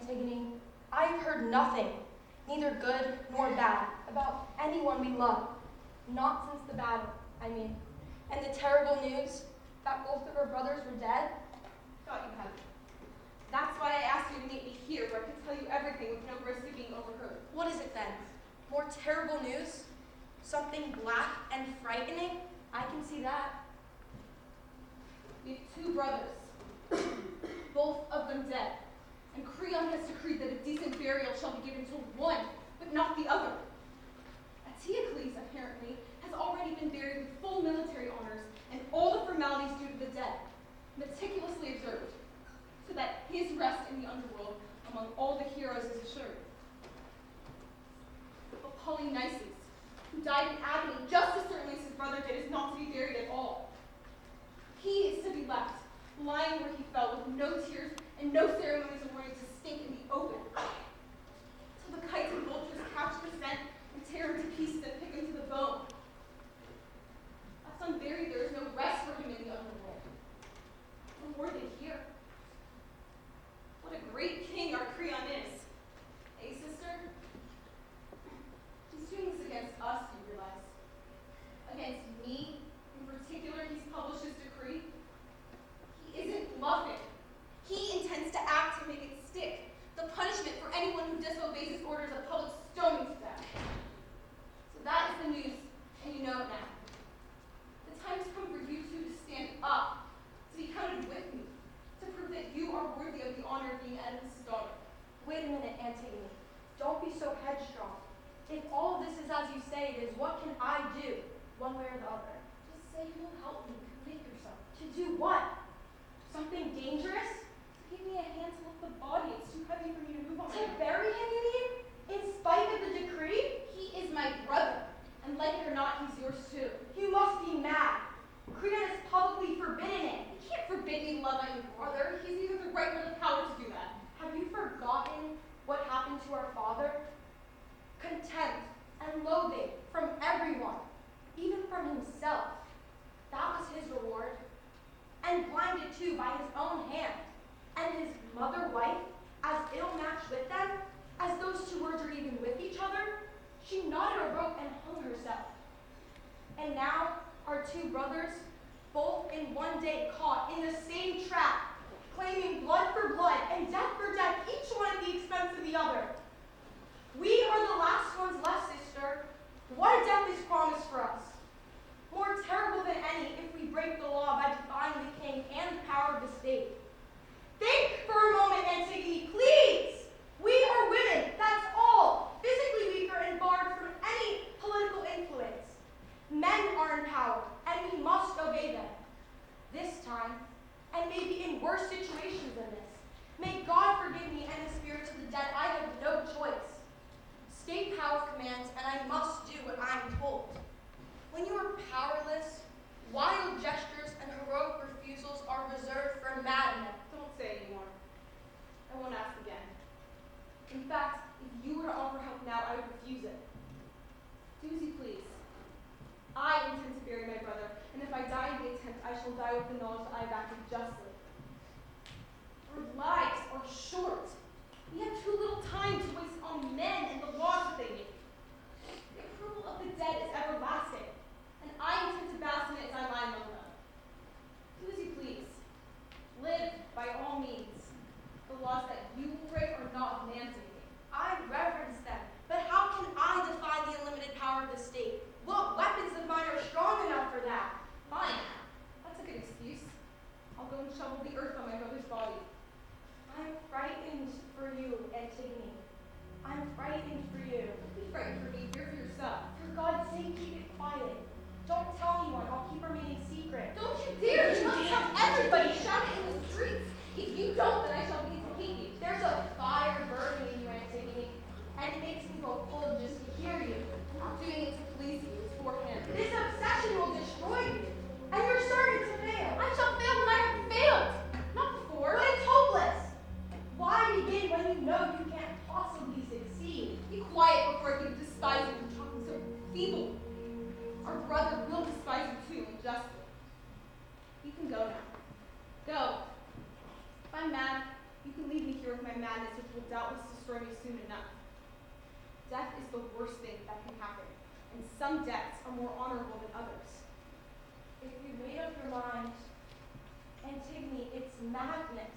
Antigone, I've heard nothing, neither good nor bad, about anyone we love. Not since the battle, I mean. And the terrible news that both of our brothers were dead? Thought you hadn't. That's why I asked you to meet me here, where I can tell you everything with no risk of being overheard. What is it then? More terrible news? Something black and frightening? I can see that. We have two brothers, both of them dead. And Creon has decreed that a decent burial shall be given to one, but not the other. Eteocles, apparently, has already been buried with full military honors and all the formalities due to the dead, meticulously observed, so that his rest in the underworld among all the heroes is assured. But Polynices, who died in agony just as certainly as his brother did, is not to be buried at all. He is to be left, lying where he fell, with no tears and no ceremonies of mourning to stink in the open. Till the kites and vultures catch the scent and tear him to pieces and pick him to the bone. Left unburied, there is no rest for him in the underworld. No more than here. What a great king our Creon is. Eh, sister? He's doing this against us, you realize. Against me, in particular, he's published his decree. He isn't bluffing. He intends to act to make it stick. The punishment for anyone who disobeys his orders of public stoning to death. So that is the news, and you know it now. The time has come for you two to stand up, to be counted with me, to prove that you are worthy of the honor of being Oedipus' daughter. Wait a minute, Antigone. Don't be so headstrong. If all of this is as you say it is, what can I do, one way or the other? Just say you'll help me commit yourself. To do what? Something dangerous? Give me a hand to lift the body. It's too heavy for me to move on. To bury him, you mean? In spite of the decree? He is my brother, and like it or not, he's yours too. You must be mad. Creon has publicly forbidden it. You can't forbid me to love my brother. He's neither the right nor the power to do that. Have you forgotten what happened to our father? Contempt and loathing from everyone, even from himself. That was his reward. And blinded too by his own hand. And his mother-wife, as ill-matched with them, as those two words are even with each other, she knotted a rope and hung herself. And now, our two brothers, both in one day caught in the same trap, claiming blood for blood and death for death, each one at the expense of the other. We are the last ones left, sister. What a death is promised for us. More terrible than any if we break the law by defying the king and the power of the state. Think for a moment, Antigone, please! We are women, that's all. Physically weaker and barred from any political influence. Men are in power, and we must obey them. This time, and maybe in worse situations than this, may God forgive me and the spirits of the dead. I have no choice. State power commands, and shall die with the knowledge that I have acted justly. Our lives are short. We have too little time to waste on men and the laws that they make. The approval of the dead is everlasting, and I intend to bask in it as I lie among them. Do as you please. Live by all means. The laws that you will break are not of man to me. I reverence them, but how can I defy the unlimited power of the state? What weapons of mine are strong enough for that? Fine. That's a good excuse. I'll go and shovel the earth on my brother's body. I'm frightened for you, Antigone. I'm frightened for you. Don't be frightened for me. Fear for yourself. For God's sake, keep it quiet. Don't tell anyone. I'll keep our meeting secret. Don't you dare! You must tell everybody. Shout it in the streets. If you don't, then I shall begin to hate you. There's a fire burning in you, Antigone, and it makes me go cold just to hear you. I'm not doing it to please you. It's for him. This obsession will destroy you, and you're starting to fail. I shall fail when I have failed. Not before. But it's hopeless. Why begin when you know you can't possibly succeed? Be quiet before I begin despising you for talking so feeble. Our brother will despise you too, unjustly. You can go now. Go. If I'm mad, you can leave me here with my madness, which will doubtless destroy me soon enough. Death is the worst thing that can happen, and some deaths are more honorable than others. If you made up your mind, Antigone, it's madness.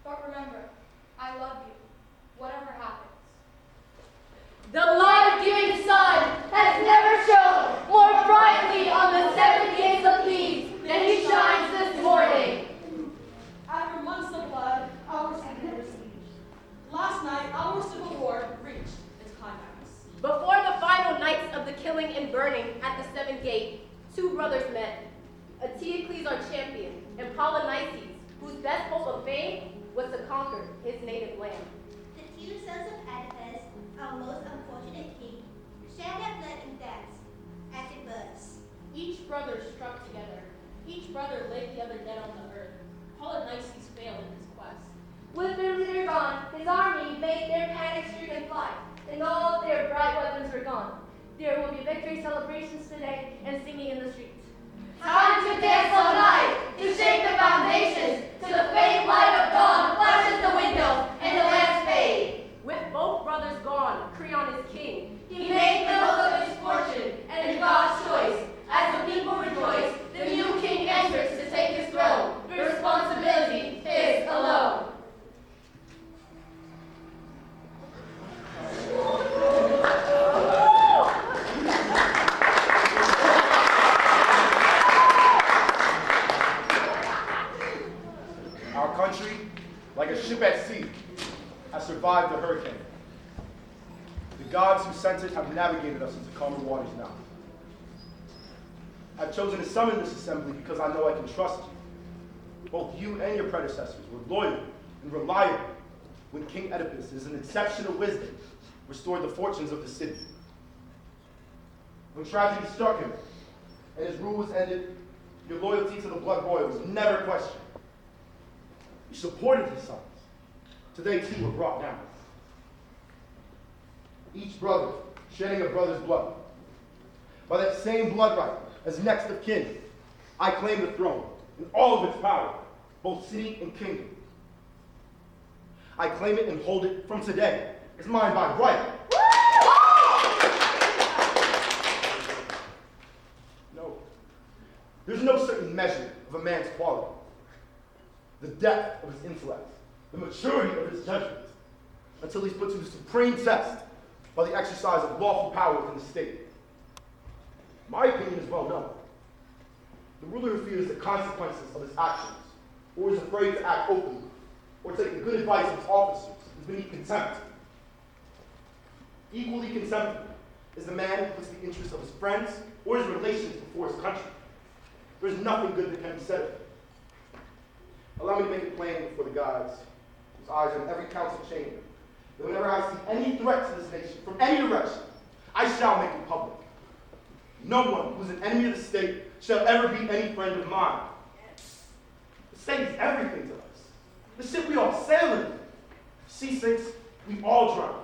But remember, I love you, whatever happens. The life-giving sun has never shone more brightly on the 7 gates of peace than he shines this morning. After months of blood, hours have never ceased. Last night, our civil war reached its climax. Before the final nights of the killing and burning at the 7th gate, 2 brothers met. Antigone, our champion, and Polynices, whose best hope of fame was to conquer his native land. The 2 sons of Oedipus, our most unfortunate king, shared their blood in deaths, as it was. Each brother struck together. Each brother laid the other dead on the earth. Polynices failed in his quest. With their leader gone, his army made their panic-stricken flight, and all their bright weapons were gone. There will be victory celebrations today and singing in the streets. Time to dance all night, to shake the foundations, to the faint light of dawn flashes the windows, and the lamps fade. With both brothers gone, Creon is king. He made the most of his fortune, and in God's choice, as the people rejoice, the new king enters to take his throne. The responsibility is alone. Our country, like a ship at sea, has survived the hurricane. The gods who sent it have navigated us into calmer waters now. I've chosen to summon this assembly because I know I can trust you. Both you and your predecessors were loyal and reliable when King Oedipus, in an exception of wisdom, restored the fortunes of the city. When tragedy struck him and his rule was ended, your loyalty to the blood royal was never questioned. You supported his sons. Today, too, were brought down. Each brother shedding a brother's blood. By that same blood right, as next of kin, I claim the throne in all of its power, both city and kingdom. I claim it and hold it from today as mine by right. No, there's no certain measure of a man's quality. The depth of his intellect, the maturity of his judgment, until he's put to the supreme test by the exercise of lawful power within the state. My opinion is well known. The ruler who fears the consequences of his actions, or is afraid to act openly, or take the good advice of his officers, is beneath contempt. Equally contemptible is the man who puts the interests of his friends or his relations before his country. There is nothing good that can be said of him. Allow me to make it plain before the gods, whose eyes are in every council chamber, that whenever I see any threat to this nation from any direction, I shall make it public. No one who is an enemy of the state shall ever be any friend of mine. The state is everything to us. The ship we all sail in. If sea sinks, we all drown.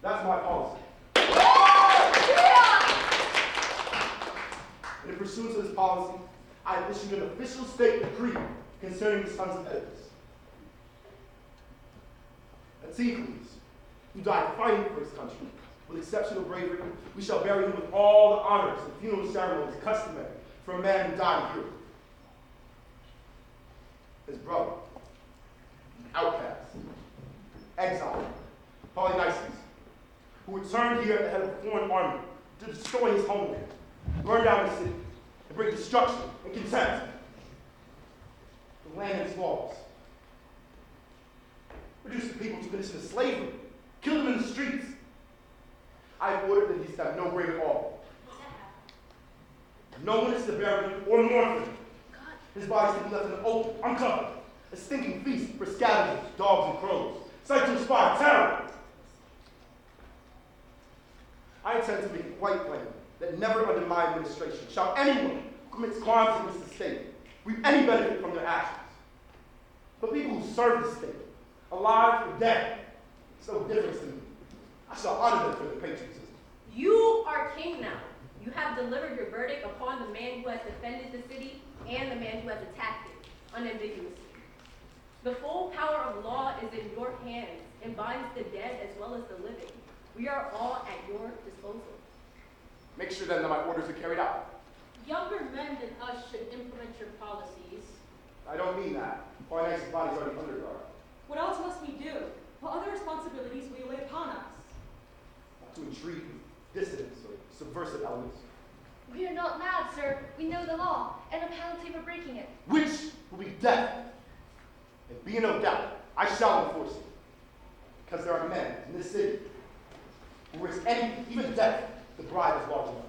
That's my policy. And in pursuance of this policy, I have issued an official state decree concerning the sons of Oedipus. Antigone, who died fighting for his country with exceptional bravery, we shall bury him with all the honors and funeral ceremonies customary for a man who died a hero. His brother, outcast, exile, Polynices, who returned here at the head of a foreign army to destroy his homeland, burn down the city, and bring destruction and contempt to the land and its laws. Reduce the people to condition of slavery, kill them in the streets. I have ordered that he should have no grave at all. No one is to bury him or mourn for him. His body is to be left in the open, uncovered, a stinking feast for scavengers, dogs, and crows, sight to inspire terror. I intend to make it quite plain that never under my administration shall anyone who commits crimes against the state reap any benefit from their actions. But people who serve the state, alive or dead, it's no difference to me. I shall honor them for their patriotism. You are king now. You have delivered your verdict upon the man who has defended the city and the man who has attacked it, unambiguously. The full power of law is in your hands and binds the dead as well as the living. We are all at your disposal. Make sure then that my orders are carried out. Younger men than us should implement your policies. I don't mean that. Polynices' body's already under guard. What else must we do? What other responsibilities will you lay upon us? Not to intrigue with dissidents or subversive elements. We are not mad, sir. We know the law and a penalty for breaking it. Which will be death. And be in no doubt, I shall enforce it. Because there are men in this city who risk anything, even death, the bribe is large enough.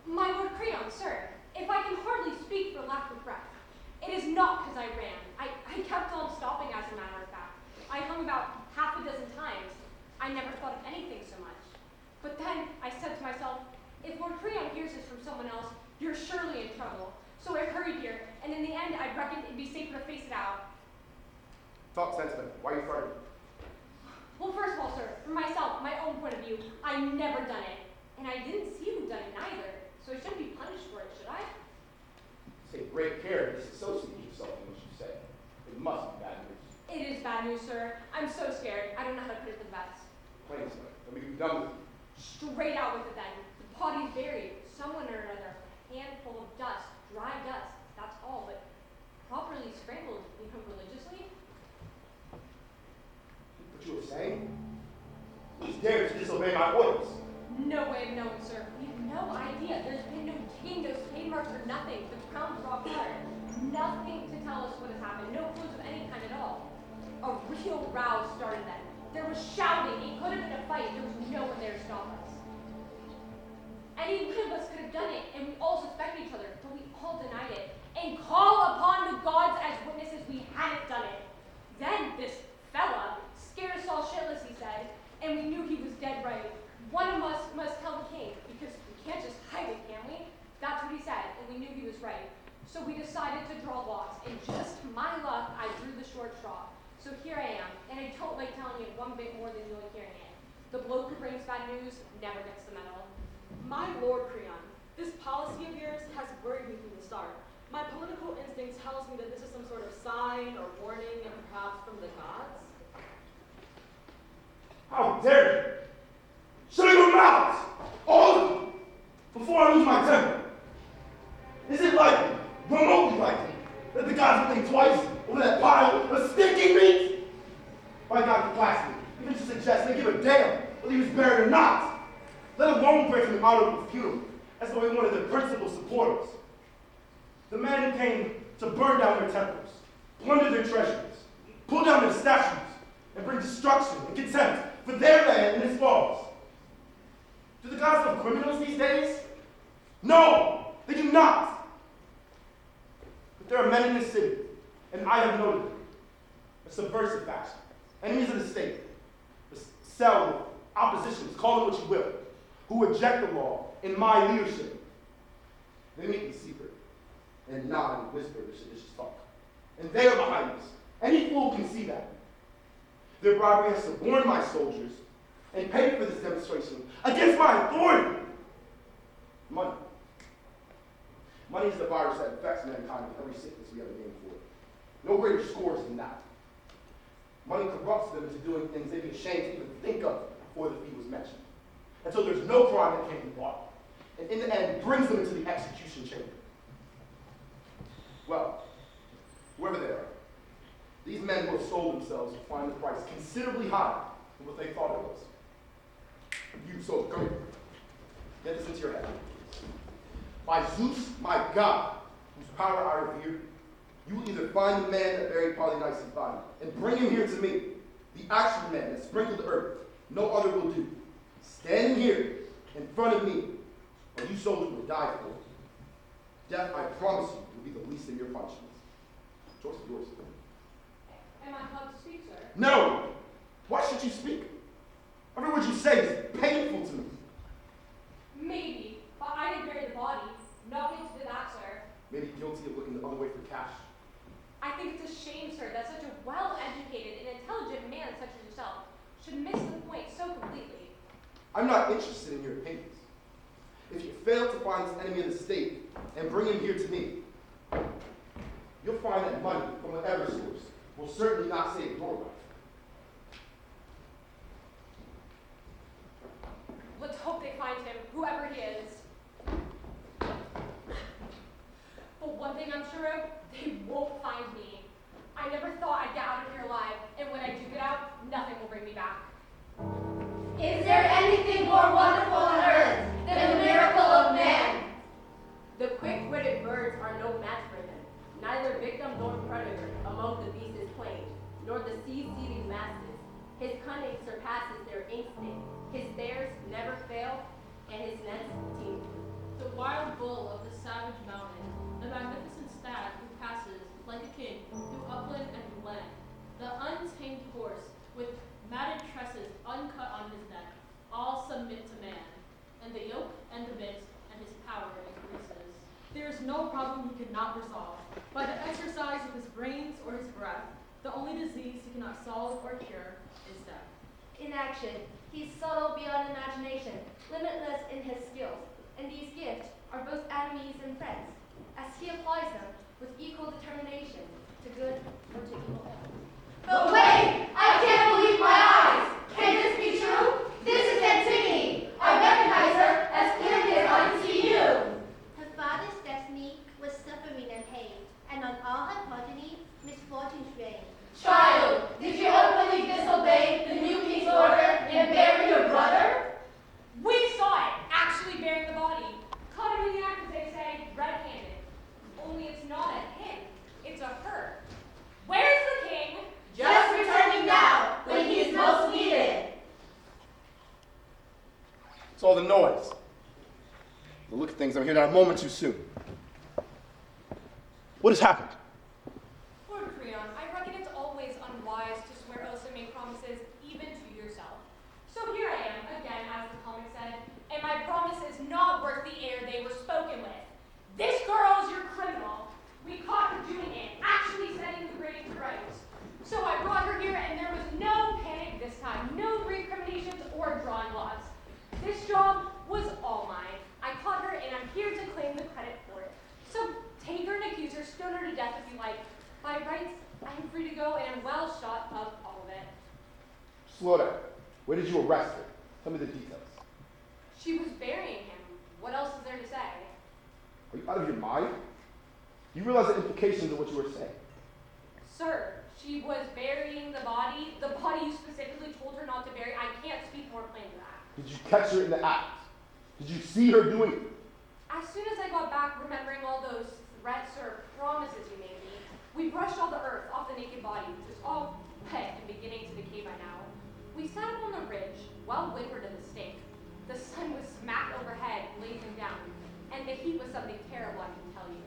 My Lord Creon, sir, if I can hardly speak for lack of breath, it is not because I ran. I kept on stopping, as a matter of fact. I hung about half a dozen times. I never thought of anything so much. But then I said to myself, if Lord Creon hears this from someone else, you're surely in trouble. So I hurried here, and in the end, I reckoned it'd be safer to face it out. Talk sense, then. Why are you frightened? Well, first of all, sir, for myself, my own point of view, I never done it. And I didn't see who done it neither, so I shouldn't be punished for it, should I? Take great care to disassociate yourself from what you say. It must be bad news. It is bad news, sir. I'm so scared. I don't know how to put it the best. Plain, sir. Then we can be done with it. Straight out with it then. The body's buried. Someone or another. A handful of dust. Dry dust. That's all. But properly sprinkled, even religiously. What you were saying? Who's dared to disobey my orders? No way of knowing, sir. We have no idea. There's been no king, no skid marks, or nothing. The ground's raw blood. Nothing to tell us what has happened. No clues of any kind at all. A real row started then. There was shouting. It could have been a fight. There was no one there to stop us. Any one of us could have done it, and we all suspected each other, but we all denied it. And call upon the gods as witnesses we hadn't done it. Then this fella scared us all shitless, he said, and we knew he was dead right. One of us must tell the king, because we can't just hide it, can we? That's what he said, and we knew he was right. So we decided to draw lots, and just my luck, I drew the short straw. So here I am, and I don't like telling you one bit more than you like hearing it. The bloke who brings bad news never gets the medal. My Lord Creon, this policy of yours has worried me from the start. My political instinct tells me that this is some sort of sign or warning, and perhaps from the gods. How dare you! Shut your mouths! All of you! Before I lose my temper! Is it likely, remotely likely, that the gods would think twice over that pile of stinking meat? By God, you blasphemy, even to suggest they give a damn whether he was buried or not, let alone grant him an honorable funeral, as though he wanted their principal supporters. The man who came to burn down their temples, plunder their treasures, pull down their statues, and bring destruction and contempt for their land and its laws. Do the gods love criminals these days? No, they do not. But there are men in this city, and I have noted them, a subversive faction, enemies of the state, a cell of oppositions, call it what you will, who reject the law in my leadership. They meet in secret and nod and whisper their seditious talk. And they are behind us. Any fool can see that. Their bribery has suborned my soldiers and paid for this demonstration against my authority. Money. Money is the virus that infects mankind with every sickness we have a name for it. No greater scores than that. Money corrupts them into doing things they'd be ashamed to even think of before the fee was mentioned. And so there's no crime that can't be bought. And in the end, brings them into the execution chamber. Well, whoever they are, these men who have sold themselves will find the price considerably higher than what they thought it was. You, soldier, come here. Get this into your head. By Zeus, my God, whose power I revere, you will either find the man that buried Polynices' body and bring him here to me, the actual man that sprinkled the earth. No other will do. Standing here in front of me, or you soldiers will die for it. Death, I promise you, will be the least of your punishments. Choice is yours. Am I allowed to speak, sir? No! Why should you speak? Every word you say is painful to me. Maybe, but I didn't bury the body. Not me to do that, sir. Maybe guilty of looking the other way for cash. I think it's a shame, sir, that such a well-educated and intelligent man such as yourself should miss the point so completely. I'm not interested in your opinions. If you fail to find this enemy of the state and bring him here to me, you'll find that money from whatever source will certainly not save your life. Let's hope they find him, whoever he is. But one thing I'm sure of, they won't find me. I never thought I'd get out of here alive, and when I do get out, nothing will bring me back. Is there anything more wonderful on earth than the miracle of man? The quick-witted birds are no match for him. Neither victim nor predator among the beasts is plain, nor the sea-seething masses. His cunning surpasses their instinct. His snares never fail, and his nets teem. The wild bull of the savage mountain, the magnificent stag who passes like a king through upland and glen, the untamed horse with matted tresses uncut on his neck, all submit to man, and the yoke and the bit, and his power increases. There is no problem he could not resolve. By the exercise of his brains or his breath, the only disease he cannot solve or cure is death. In action, he's subtle beyond imagination, limitless in his skills, and these gifts are both enemies and friends, as he applies them with equal determination to good or to evil. But wait! I can't believe my eyes! Can this be true? This is Antigone! I recognize her as clearly as I see you! Her father's destiny was suffering and pain, and on all her progeny, misfortunes reigned. Child, did you openly disobey the new king's order and bury your brother? We saw it, actually bearing the body. Caught him in the act, as they say, red-handed. Only it's not a him, it's a her. Where's the king? Just returning now, when he is most needed. It's all the noise. The look at things, I'm here not a moment too soon. What has happened? Lord Creon, I reckon it's always unwise to swear oaths and make promises, even to yourself. So here I am, again, as the comic said, and my promise is not worth the air they were spoken with. This girl is your criminal. We caught her doing it, actually setting the grave to rights. So I brought her here, and there was no panic this time, no recriminations or drawing lots. This job was all mine. I caught her, and I'm here to claim the credit for it. So take her and accuse her, stone her to death if you like. By rights, I am free to go, and am well shot of all of it. Slow down. Where did you arrest her? Tell me the details. She was burying him. What else is there to say? Are you out of your mind? You realize the implications of what you were saying. Sir, she was burying the body you specifically told her not to bury. I can't speak more plain than that. Did you catch her in the act? Did you see her doing it? As soon as I got back, remembering all those threats or promises you made me, we brushed all the earth off the naked body, which was all wet and beginning to decay by now. We sat up on the ridge, well windward of the stake. The sun was smack overhead, blazing down, and the heat was something terrible, I can tell you.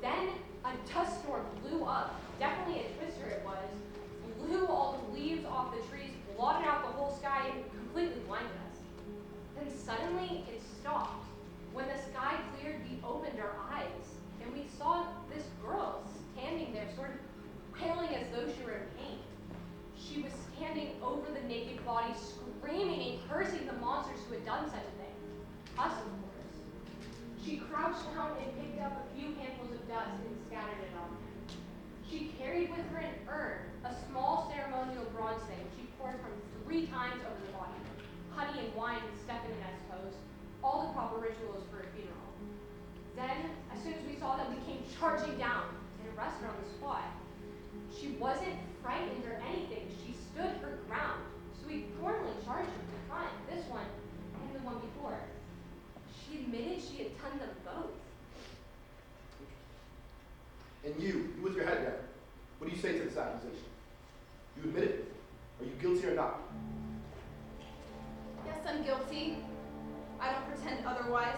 Then a dust storm blew up, definitely a twister it was, blew all the leaves off the trees, blotted out the whole sky, and completely blinded us. Then suddenly it stopped. When the sky cleared, we opened our eyes, and we saw this girl standing there, sort of wailing as though she were in pain. She was down and arrest her on the spot. She wasn't frightened or anything. She stood her ground. So we formally charged her with the crime, this one and the one before. She admitted she had done them both. And you with your head down, what do you say to this accusation? You admit it? Are you guilty or not? Yes, I'm guilty. I don't pretend otherwise.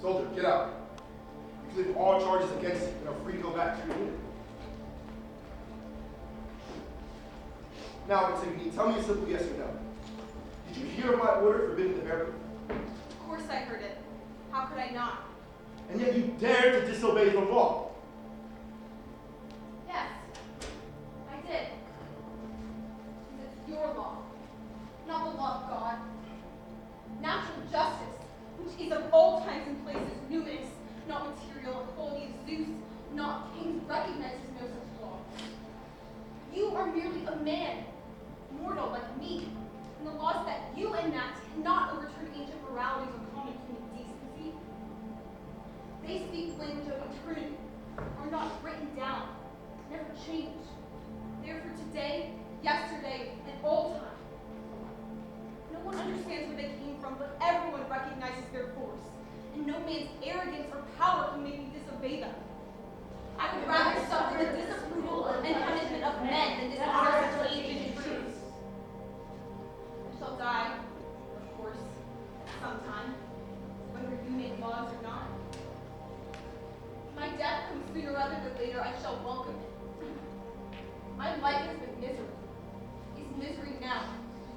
Soldier, get out. You clear all charges against you and are free to go back to your unit. Now, Antigone, tell me a simple yes or no. Did you hear of my order forbidding the burial? Of course I heard it. How could I not? And yet you dared to disobey the law. Yes, I did. It's your law, not the law of God. Natural justice, which is of all times and places numinous, not material, and holy as Zeus, not kings, recognizes no such law. You are merely a man, mortal like me, and the laws that you enact cannot overturn ancient moralities or common human decency. They speak language of eternity, are not written down, never change. They're for today, yesterday, and all time. No one understands where they came from, but everyone recognizes their force, and no man's arrogance or power can make me disobey them. I would rather suffer the disapproval and punishment of men than dishonor such ancient truths. I shall die, of course, sometime, whether you make laws or not. My death comes sooner rather than later, I shall welcome it. My life has been miserable, is misery now,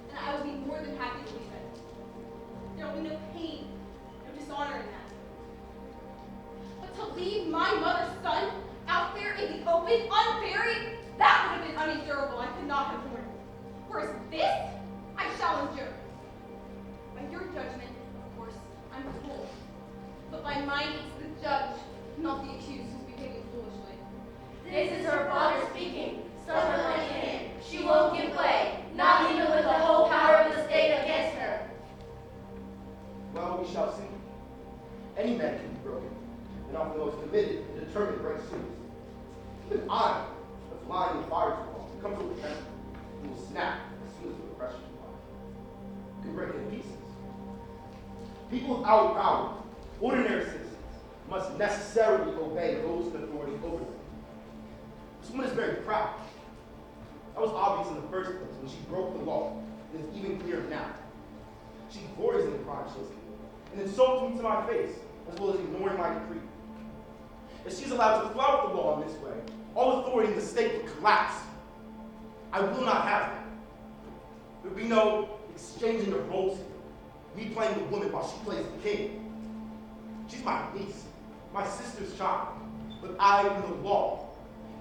and I will be more than happy to leave it. There will be no pain, no dishonor in that. But to leave my mother's son out there in the open, unburied, that would have been unendurable. I could not have borne it. Whereas this, I shall endure. By your judgment, of course, I'm told. But by mine, it's the judge, not the accused, who's behaving foolishly. This is her father speaking. Stubbornly in. She won't give way, not even with the whole power of the state against her. Well, we shall see. Any man can be broken, and often the most committed and determined break suits. Even I, the flying fire tomorrow, come to a temper, and will snap as soon as the oppression flies. Can break it in pieces. People without power, ordinary citizens, must necessarily obey those in authority over them. This woman is very proud. That was obvious in the first place when she broke the law, and it's even clearer now. She glories in the crime she has committed, and insults me to my face, as well as ignoring my decree. If she's allowed to flout the law in this way, all authority in the state would collapse. I will not have that. There would be no exchanging of roles here. Me playing the woman while she plays the king. She's my niece, my sister's child, but I am the law,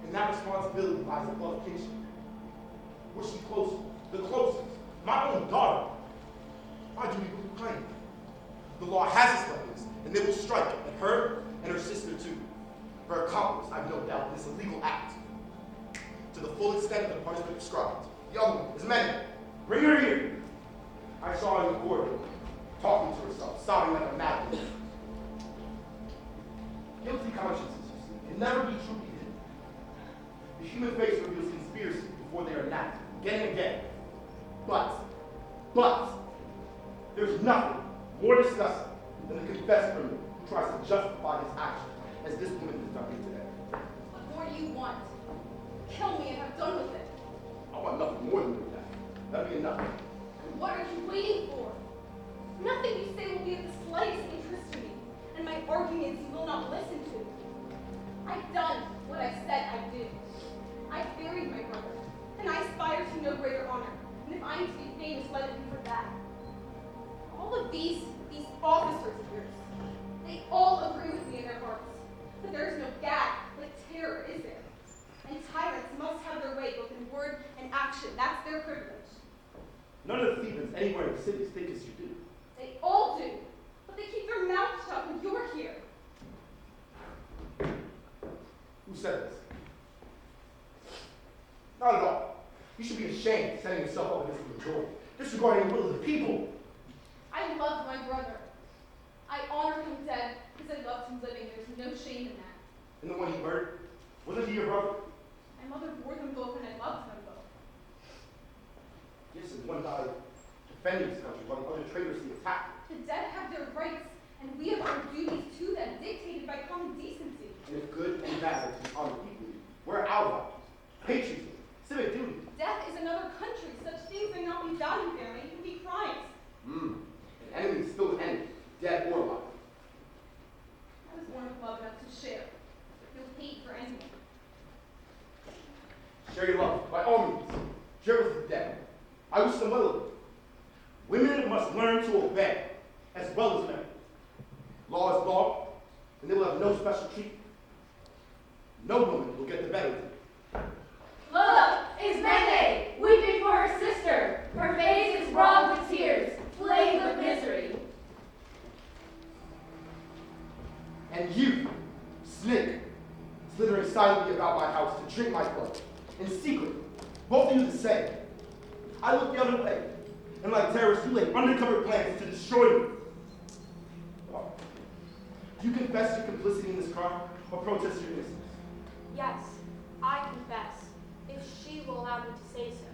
and that responsibility lies above kinship. Were she closer, the closest, my own daughter, my duty would proclaim. The law has its weapons, and they will strike at her and her sister too. Her accomplice, I have no doubt, in this illegal act, to the full extent of the punishment prescribed. The other one is Amanda. Bring her here. I saw her in the corridor, talking to herself, sobbing like a madman. Guilty consciences, you see, can never be truly hidden. The human face reveals conspiracy before they are enacted, again and again. But, there's nothing more disgusting than the confessed criminal who tries to justify his actions, as this woman has done here today. What more do you want? Kill me and have done with it. I want nothing more than that. That'd be enough. And what are you waiting for? Nothing you say will be of the slightest interest to me, and my arguments you will not listen to. I've done what I said I'd do. I buried my brother, and I aspire to no greater honor. And if I am to be famous, let it be for that. All of these officers of yours, they all agree with me in their hearts. But there is no gag like terror, is there? And tyrants must have their way both in word and action. That's their privilege. None of the Thebans anywhere in the cities think as you do. They all do. But they keep their mouths shut when you're here. Who said this? Not at all. You should be ashamed setting yourself up against the majority, disregarding the will of the people. I love my brother. I honor him dead because I loved him living. There's no shame in that. And the one he murdered, wasn't he your brother? My mother bore them both and I loved them both. Yes, and one died defending his country while the other traitorously attacked it. The dead have their rights, and we have our duties to them, dictated by common decency. And if good and bad are to be honored equally, we're allies, patriotism, civic duty. Death is another country. Such things may not be valued there, may even be crimes. An enemy is still an enemy, dead or alive. I was born with love enough to share. No hate for anyone. Share your love, by all means. Share it with the dead. I wish them well. Women must learn to obey, as well as men. Law is law, and they will have no special treatment. No woman will get the better of them. Look, it's Mende, weeping for her sister. Her face is wrung with tears, plagued with misery. And you, snake, slithering silently about my house to drink my blood, in secret, both of you the same. I look the other way, and like terrorists, you lay undercover plans to destroy me. Oh. Do you confess your complicity in this crime, or protest your innocence? Yes, I confess, if she will allow me to say so.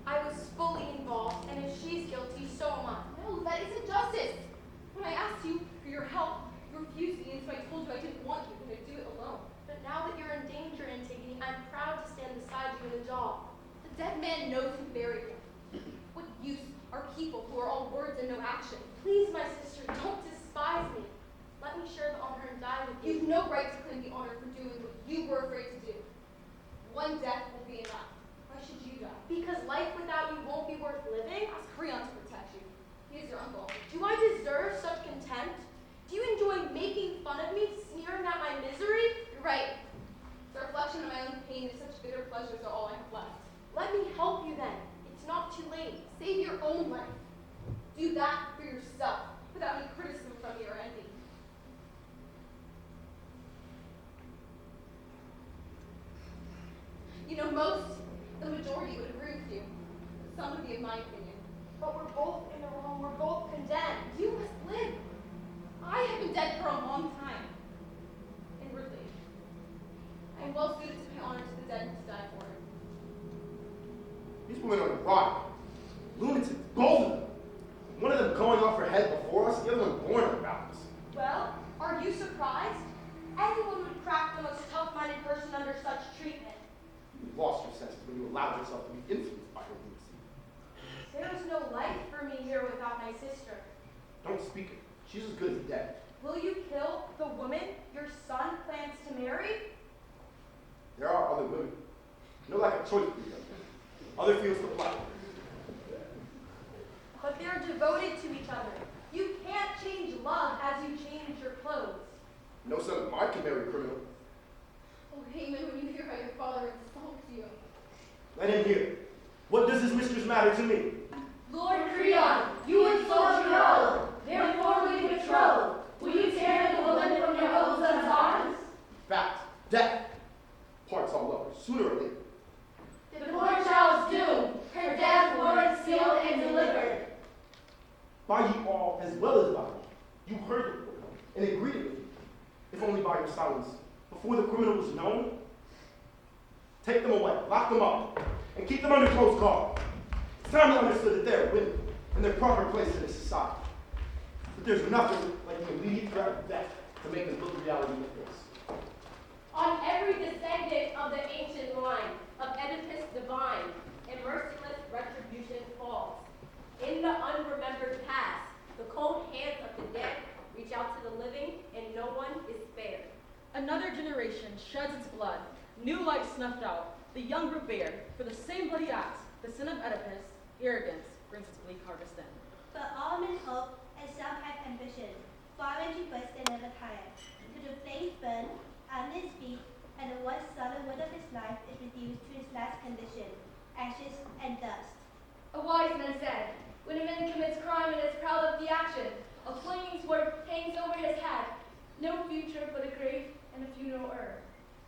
I was fully involved, and if she's guilty, so am I. No, that isn't justice. When I asked you for your help, you refused me, and so I told you I didn't want you and to do it alone. But now that you're in danger, Antigone, I'm proud to stand beside you in the job. The dead man knows who buried him. What use are people who are all words and no action? Please, my sister, don't despise me. Let me share the honor and die with you. You've no right to claim the honor for doing what you were afraid to do. One death will be enough. Why should you die? Because life without you won't be worth living? Ask Creon to protect you. He is your uncle. Do I deserve such contempt? Do you enjoy making fun of me, sneering at my misery? You're right. The reflection of my own pain and such bitter pleasures are all I have left. Let me help you then. It's not too late. Save your own life. Do that for yourself, without any criticism from me or envy. You know, the majority would agree with you. Some would be of my opinion. But we're both in the wrong. We're both condemned. You must live. I have been dead for a long time. Inwardly. I am well suited to pay honor to the dead and to die for it. These women are rotten, lunatics, both of them. One of them going off her head before us, the other one born about us. Well, are you surprised? Anyone would crack the most tough-minded person under such treatment. You lost your senses when you allowed yourself to be influenced by her lunacy. There is no life for me here without my sister. Don't speak it. She's as good as dead. Will you kill the woman your son plans to marry? There are other women. No lack of choice for you. Other fields to apply. But they're devoted to each other. You can't change love as you change your clothes. No son of mine can marry a criminal. Oh, Haman, when you hear how your father insults you. Let him hear. What does his mistress matter to me? Lord Creon, you insult your own, therefore we betroth. Will you tear the woman from your own son's arms? Fact. Death. Parts all lovers, sooner or later. The poor child's doomed, her death warrant sealed and delivered. By ye all as well as by me. You heard the word and agreed with me, if only by your silence, before the criminal was known. Take them away, lock them up, and keep them under close guard. It's time to understand that they're women in their proper place in this society. But there's nothing like the immediate threat of death to make them look reality in the face. On every descendant of the ancient line of Oedipus divine, and merciless retribution falls. In the unremembered past, the cold hands of the dead reach out to the living, and no one is spared. Another generation sheds its blood, new life snuffed out, the younger bare, for the same bloody act, the sin of Oedipus, arrogance, brings its bleak harvest in. But all men hope, and some have ambition. Far and burst and never tire. To the flames burn, on his feet, and the once solid wood of his life is reduced to its last condition, ashes and dust. A wise man said, when a man commits crime and is proud of the action, a flaming sword hangs over his head. No future but a grave and a funeral urn.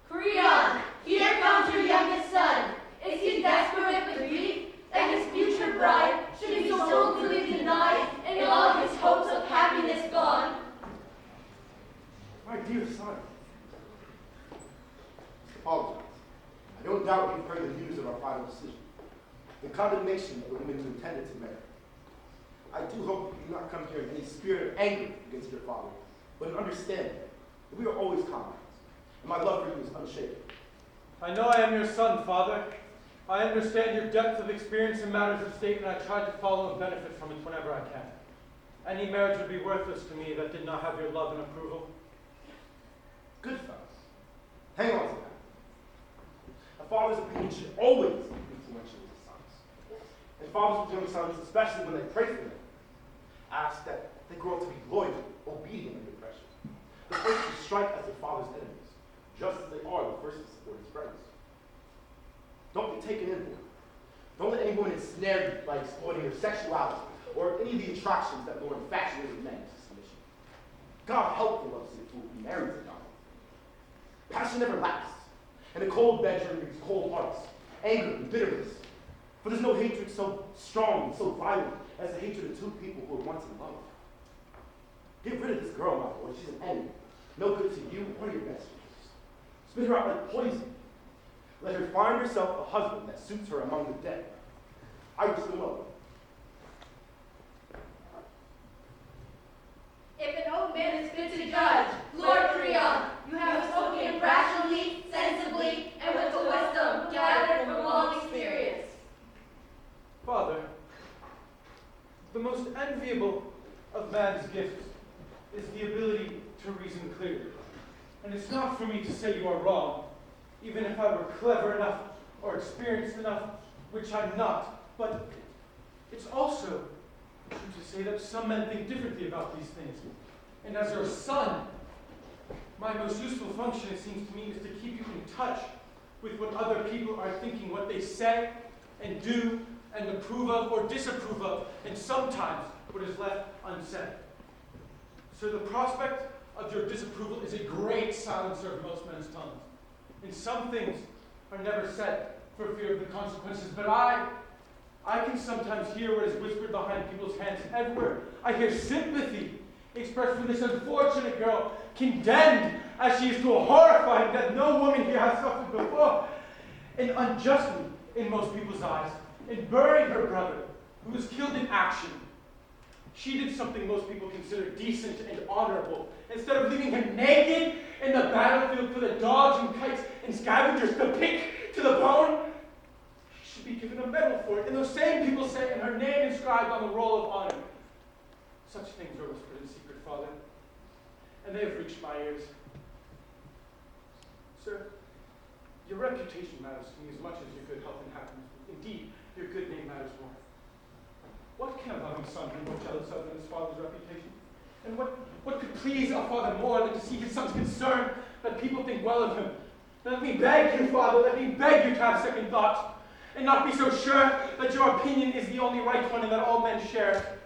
Creon, here comes your youngest son. Is he desperate with grief that his future bride should be so cruelly denied and all his hopes of happiness gone? My dear son, doubt you've heard the news of our final decision. The condemnation of the women who intended to marry. I do hope you do not come here in any spirit of anger against your father, but an understanding that we are always comrades, and my love for you is unshaken. I know I am your son, Father. I understand your depth of experience in matters of state, and I try to follow and benefit from it whenever I can. Any marriage would be worthless to me that did not have your love and approval. Good fellows. Hang on to that. A father's opinion should always be influential with his sons. And fathers with young sons, especially when they pray for them, ask that they grow up to be loyal, obedient under pressure. The first to strike at their father's enemies, just as they are the first to support his friends. Don't be taken in with it. Don't let any woman ensnare you by exploiting your sexuality or any of the attractions that lure infatuated men into submission. God help the lovesick fool who marries a God. Passion never lasts. In a cold bedroom brings cold hearts, anger and bitterness. For there's no hatred so strong and so violent as the hatred of two people who were once in love. Get rid of this girl, my boy. She's an enemy. No good to you or your best friends. Spit her out like poison. Let her find herself a husband that suits her among the dead. I wish them well. If an old man is fit to judge, Lord Creon, you have spoken rationally, sensibly, and with the wisdom gathered from long experience. Father, the most enviable of man's gifts is the ability to reason clearly. And it's not for me to say you are wrong, even if I were clever enough or experienced enough, which I'm not. But it's also true to say that some men think differently about these things. And as your son, my most useful function, it seems to me, is to keep you in touch with what other people are thinking, what they say and do and approve of or disapprove of, and sometimes what is left unsaid. So the prospect of your disapproval is a great silencer of most men's tongues. And some things are never said for fear of the consequences, but I can sometimes hear what is whispered behind people's hands everywhere. I hear sympathy expressed for this unfortunate girl, condemned as she is to a horrifying death no woman here has suffered before, and unjustly in most people's eyes, in burying her brother, who was killed in action. She did something most people consider decent and honorable. Instead of leaving him naked in the battlefield for the dogs and kites and scavengers to pick to the bone, she should be given a medal for it. And those same people say, and her name inscribed on the roll of honor. Such things are whispered in secret, Father, and they have reached my ears. Sir, your reputation matters to me as much as your good health and happiness. Indeed, your good name matters more. What can a loving son be more jealous of than his father's reputation? And what could please a father more than to see his son's concern that people think well of him? Let me beg you, Father, let me beg you to have second thoughts, and not be so sure that your opinion is the only right one and that all men share.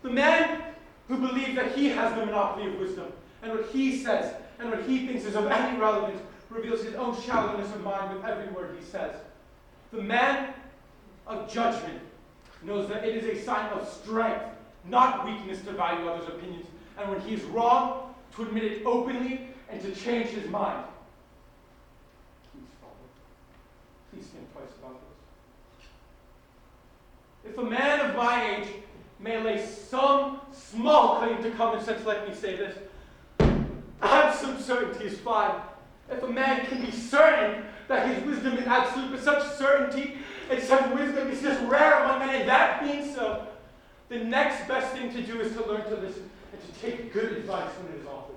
The man who believes that he has the monopoly of wisdom, and what he says and what he thinks is of any relevance, reveals his own shallowness of mind with every word he says. The man of judgment knows that it is a sign of strength, not weakness, to value others' opinions, and when he is wrong, to admit it openly and to change his mind. Please, Father, please think twice about this. If a man of my age may lay some small claim to common sense, let me say this: absolute certainty is fine. If a man can be certain that his wisdom is absolute, but such certainty and such wisdom is just rare among men, and that being so, the next best thing to do is to learn to listen and to take good advice when it is offered.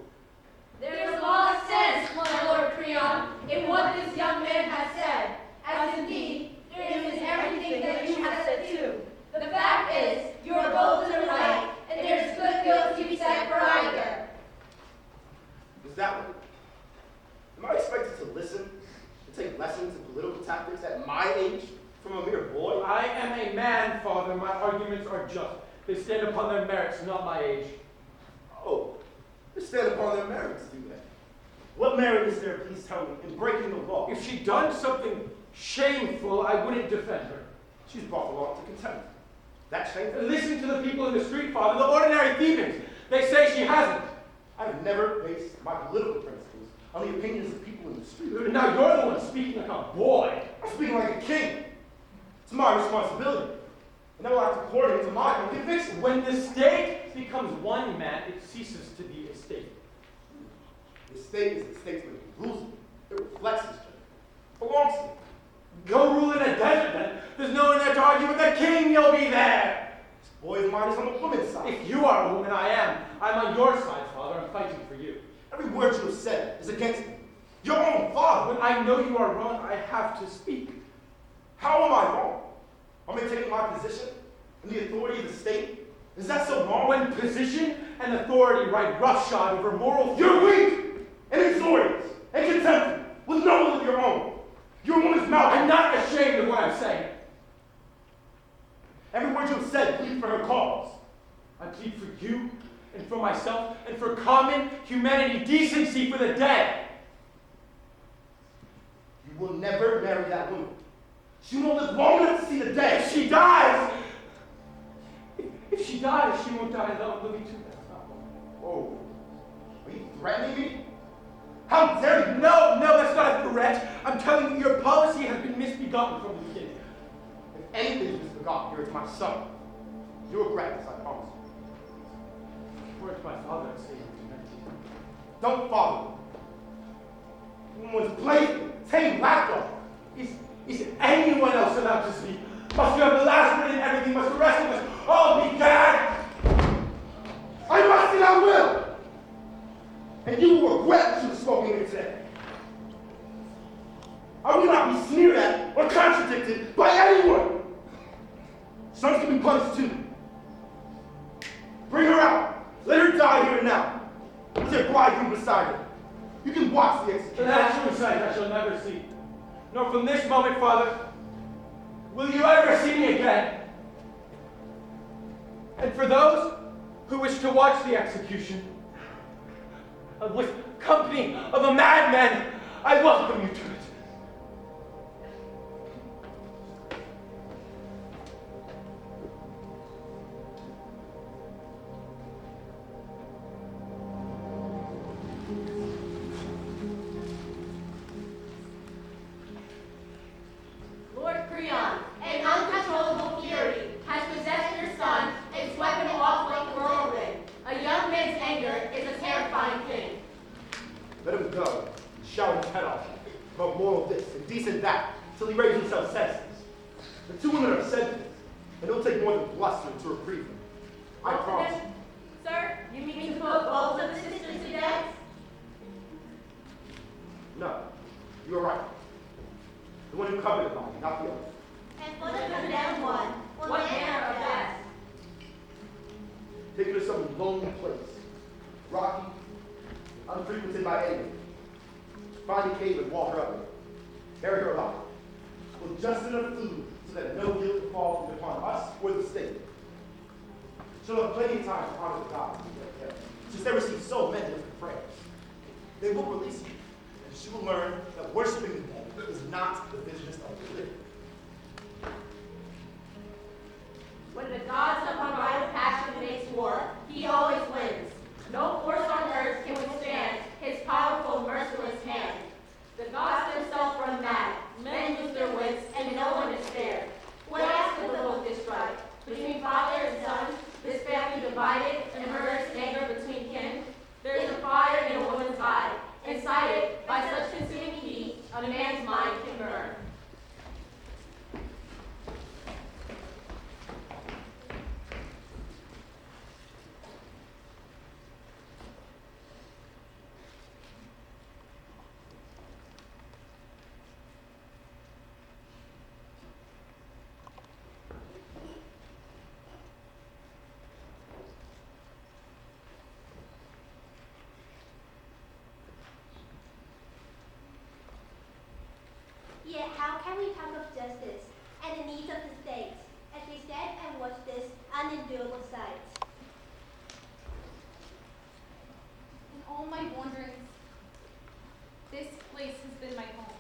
There is a lot of sense, my Lord Creon, in what this young man has said, as indeed there is in everything that you have said too. The fact is, you are both in the right, and there is good will to be said for either. Is that what? Am I expected to listen and take lessons in political tactics at my age from a mere boy? I am a man, Father. My arguments are just. They stand upon their merits, not my age. Oh, they stand upon their merits, do they? What merit is there, please tell me, in breaking the law? If she'd done something shameful, I wouldn't defend her. She's brought the law to contempt. That's shameful. Listen to the people in the street, Father, the ordinary Thebans. They say she hasn't. I have never based my political principles on the opinions of people in the street. Now you're the one speaking. speaking like a boy. I'm speaking like a king. It's my responsibility. And I will act according to my own conviction. When the state becomes one man, it ceases to be a state. The state is the statesman who rules it. It reflects his judgment. Belongs to him. Go rule in a desert then. There's no one there to argue with the king, you'll be there. This boy's mind is on the woman's side. If you are a woman, I am. I'm on your side, Father. I'm fighting for you. Every word you have said is against me. Your own father. When I know you are wrong, I have to speak. How am I wrong? Am I taking my position in the authority of the state? Is that so wrong? When position and authority ride roughshod over moral... You're weak and exhortant and contemptible with no will of your own. You're a woman's mouth. I'm not ashamed of what I'm saying. Every word you have said plead for her cause. I plead for you and for myself and for common humanity, decency for the dead. You will never marry that woman. She won't live long enough to see the day. If she dies, if she dies, she won't die alone. Living too, that's not one. Oh, are you threatening me? How dare you? No, that's not a threat. I'm telling you, your policy has been misbegotten from the beginning. If anything is misbegotten, here it's my son. You'll regret this, I promise you. Where's my father and say you connected? Don't follow me. Woman's blazing, tame lapdog. Is anyone else allowed to speak? Must you have the last word in everything? Must the rest of us all be gagged? I must and I will. And you will regret what you have spoken here today. I will not be sneered at or contradicted by anyone. Sons can be punished too. Bring her out. Let her die here and now. With her bridegroom beside her. You can watch the execution. The natural sight I shall never see. Nor from this moment, Father, will you ever see me again. And for those who wish to watch the execution, with company of a madman, I welcome you to it. Lord Creon, an uncontrollable fury has possessed your son and swept him off like a whirlwind. A young man's anger is a terrifying thing. Let him go, shout his head off, about moral this and decent that, till he raises himself senseless. The two women are sentenced, and it'll take more than bluster to reprieve them. I promise you. Sir, You mean to put both of the sisters to death? No, you are right. The one who covered the body, not the other. And for the condemned one, What manner of death? Take her to some lonely place, rocky, unfrequented by anyone. Find a cave and walk her up in it. Bury her alive, with just enough food so that no guilt will fall upon us or the state. She'll have plenty of time to honor the gods in their dead, since they receive so many different prayers. They will release her, and she will learn that worshiping the dead is not the business of the living. When the gods upon right of passion makes war, he always wins. No force on earth can withstand his powerful, merciless hand. The gods themselves run mad, men lose their wits, and no one is spared. What else could provoke this strife? Between father and son, this family divided, and murderous anger between kin? There is a fire in a woman's eye, incited by such consuming heat, a man's mind can burn. Yet how can we talk of justice and the needs of the state as we stand and watch this unendurable sight? In all my wanderings, this place has been my home.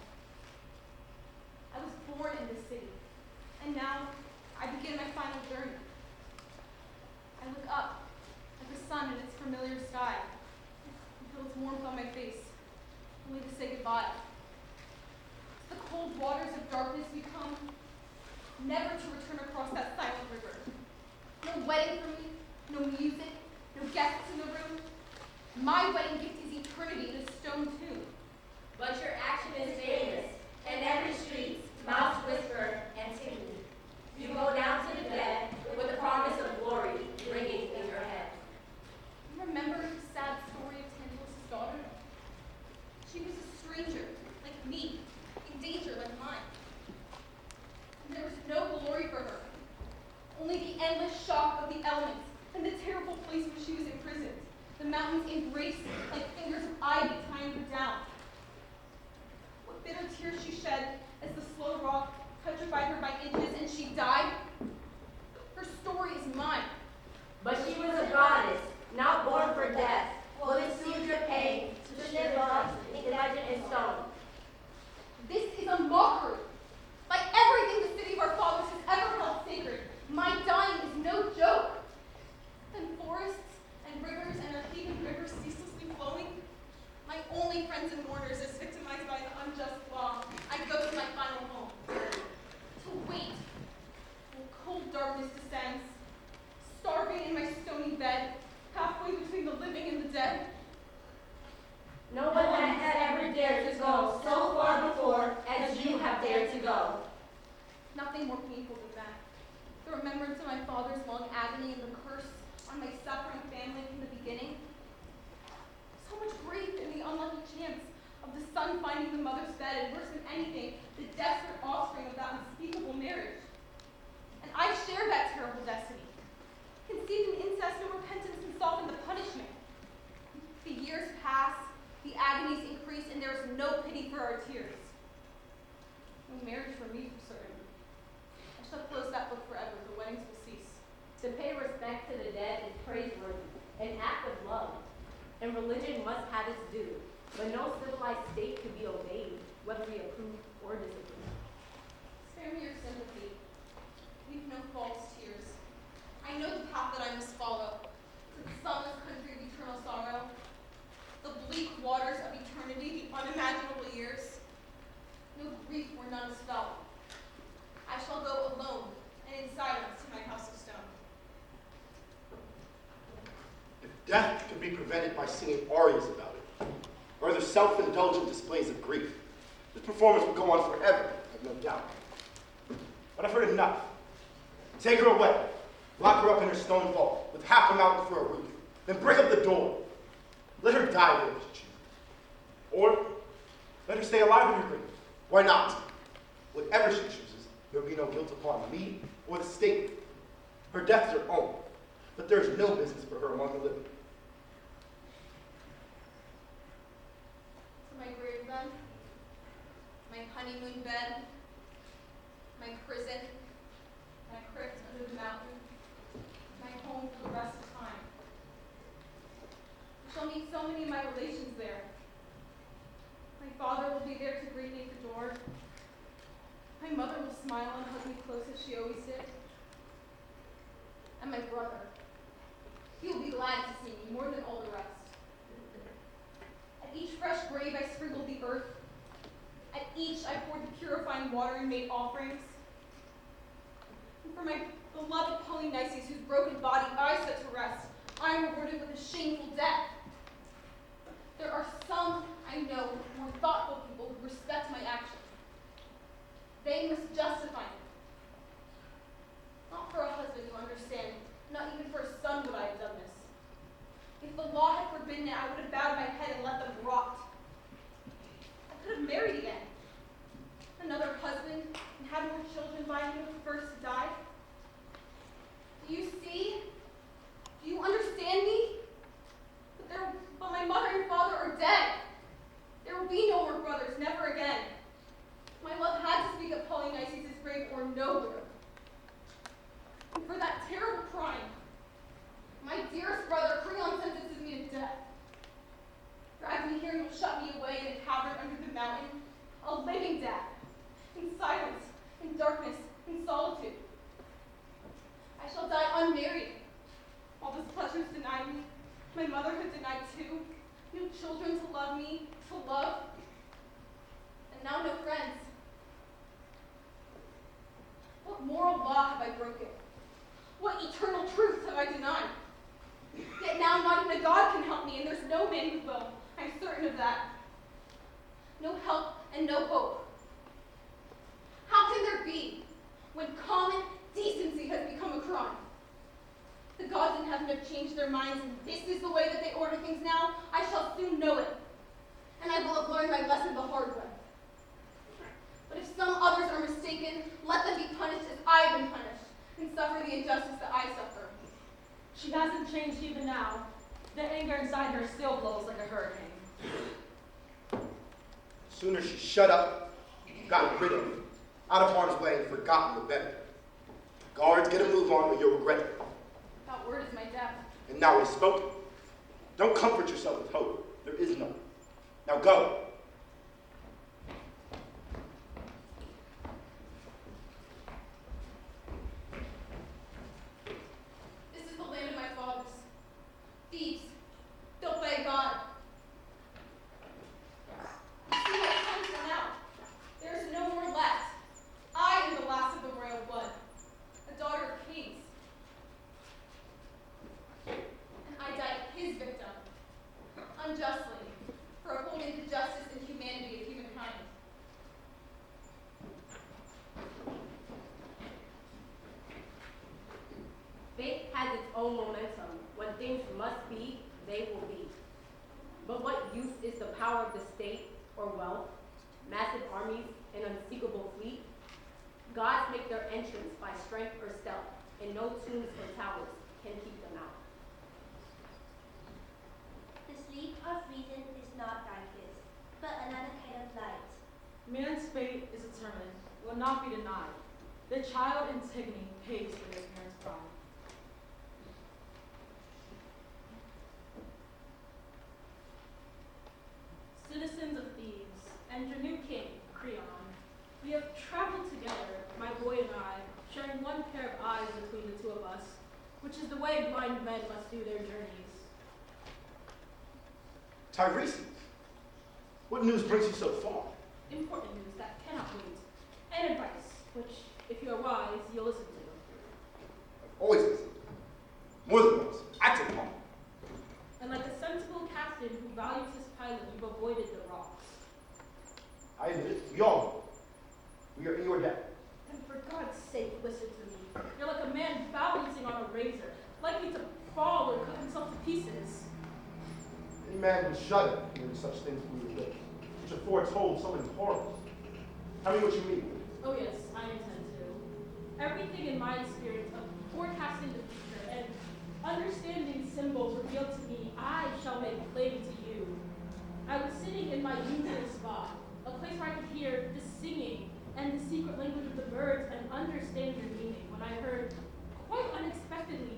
I was born in this city, and now I begin my final journey. I look up at the sun in its familiar sky and feel its warmth on my face, only to say goodbye. The My wedding gift is eternity in a stone tomb. But your action is famous, and every street mouths whisper Antigone. You go down to the dead with the promise of glory ringing in your head. Remember the sad story of Tantalus' daughter? She was a stranger, like me, in danger like mine. And there was no glory for her, only the endless shock of the elements and the terrible place where she was imprisoned. The mountains embraced like fingers of ivy tying her down. What bitter tears she shed as the slow rock petrified her by inches and she died. Her story is mine. But she was a goddess, not born for death. Will it soothe your pain to live on in legend and stone? This is a mockery. Like everything the city of our fathers has ever held sacred, my dying is no joke. And forests and rivers and our heathen rivers ceaselessly flowing, my only friends and mourners as victimized by an unjust law, I go to my final home. To wait when cold darkness descends, starving in my stony bed, halfway between the living and the dead. No one had ever dared to go so far before as you have dared to go. Nothing more painful than that. The remembrance of my father's long agony and the curse on my suffering family from the beginning. So much grief in the unlucky chance of the son finding the mother's bed, and worse than anything, the desperate offspring of that unspeakable marriage. And I share that terrible destiny. Conceived in incest, no repentance can soften the punishment. The years pass, the agonies increase, and there is no pity for our tears. No marriage for me, for certain. I shall close that book forever. The weddings will cease. To pay respect to the dead is praiseworthy, an act of love, and religion must have its due, but no civilized state could be obeyed, whether we approve or disapprove. Spare me your sympathy. Weep no false tears. I know the path that I must follow, to the sunless country of eternal sorrow, the bleak waters of eternity, the unimaginable years. No grief where none is felt. I shall go alone and in silence to my house of stone. If death could be prevented by singing arias about it, or other self-indulgent displays of grief, this performance would go on forever, I have no doubt. But I've heard enough. Take her away. Lock her up in her stone vault, with half a mountain for a roof. Then break up the door. Let her die there if she chooses. Or let her stay alive in her grave. Why not? Whatever she chooses, there will be no guilt upon me or the state. Her death is her own, but there is no business for her among the living. To my grave then, my honeymoon bed, my prison, my crypt under the mountain, my home for the rest of time. I shall meet so many of my relations there. My father will be there to greet me at the door. My mother will smile and hug me close as she always did. And my brother. He will be glad to see me more than all the rest. At each fresh grave I sprinkled the earth. At each I poured the purifying water and made offerings. And for my beloved Polynices, whose broken body I set to rest, I am rewarded with a shameful death. There are some I know more thoughtful people who respect my actions. They must justify me. Not for a husband, you understand. Not even for a son would I have done this. If the law had forbidden it, I would have bowed my head and let them rot. I could have married again. Another husband and had more children by him who first to die. Do you see? Do you understand me? But my mother and father are dead. There will be no more brothers, never again. My love had to speak of Polynices' grave or nowhere. And for that terrible crime, my dearest brother, Creon, sentences me to death. Drags me here and will shut me away in a cavern under the mountain, a living death, in silence, in darkness, in solitude. I shall die unmarried. All those pleasures denied me, my motherhood denied too, no children to love me, to love, and now no friends. What moral law have I broken? What eternal truth have I denied? Yet now not even a God can help me, and there's is no man who will. I'm certain of that. No help and no hope. How can there be when common decency has become a crime? The gods in heaven have changed their minds, and this is the way that they order things now. I shall soon know it, and I will have learned my lesson the hard way. But if some others are mistaken, let them be punished as I have been punished, and suffer the injustice that I suffer. She hasn't changed even now. The anger inside her still blows like a hurricane. The sooner she shut up, got rid of it, out of harm's way, and forgotten, the better. Guards, get a move on or you'll regret it. That word is my death. And now it's spoken. Don't comfort yourself with hope. There is none. Now go. This is the land of my fathers. Thieves, built by a god. See my tongue's run out. There is no more left. I am the last of the royal blood, a daughter of kings. And I died his victim, unjustly, for upholding the justice and humanity of humankind. Fate has its own momentum. When things must be, they will be. But what use is the power of the state or wealth, massive armies, and unspeakable fleet? Gods make their entrance by strength or stealth, and no tombs or towers can keep them out. The sleep of reason is not darkness, but another kind of light. Man's fate is determined, will not be denied. The child Antigone pays for his parents' crime. Citizens of Thebes, and your new king, Creon, we have traveled together, my boy and I, sharing one pair of eyes between the two of us, which is the way blind men must do their journeys. Tiresias, what news brings you so far? Important news that cannot wait, and advice, which, if you are wise, you'll listen to. I've always listened. More than once. Acted upon. And like a sensible captain who values his pilot, you've avoided the rocks. I admit it. We all do. We are in your debt. And for God's sake, listen to me. You're like a man balancing on a razor, likely to fall or cut himself to pieces. Any man would shudder hearing such things from your lips, which have foretold so many horrors. Tell me what you mean. Oh yes, I intend to. Everything in my experience of forecasting the future and understanding symbols revealed to me, I shall make plain to you. I was sitting in my usual spot, a place where I could hear the singing and the secret language of the birds and understand their meaning, when I heard, quite unexpectedly,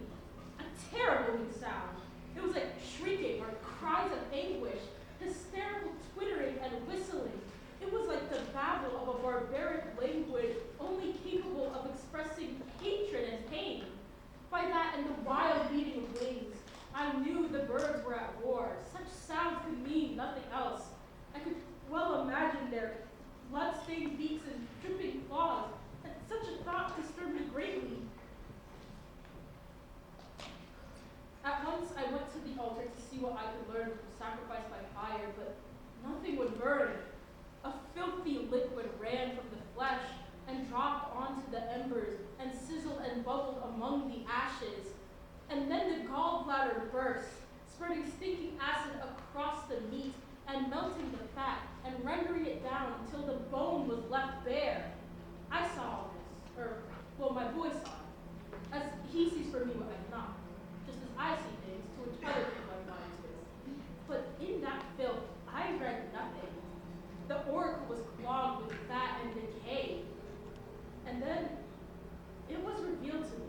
a terrible new sound. It was like shrieking or cries of anguish, hysterical twittering and whistling. It was like the babble of a barbaric language only capable of expressing hatred and pain. By that and the wild beating of wings, I knew the birds were at war. Such sounds could mean nothing else. I could well imagine their blood-stained beaks and dripping claws, and such a thought disturbed me greatly. At once I went to the altar to see what I could learn from sacrifice by fire, but nothing would burn. A filthy liquid ran from the flesh and dropped onto the embers and sizzled and bubbled among the ashes. And then the gallbladder burst, spreading stinking acid across the meat and melting the fat and rendering it down until the bone was left bare. I saw all this, well, my boy saw it, as he sees for me what I cannot, just as I see things to which other people are blind to. But in that filth, I read nothing. The oracle was clogged with fat and decay. And then it was revealed to me.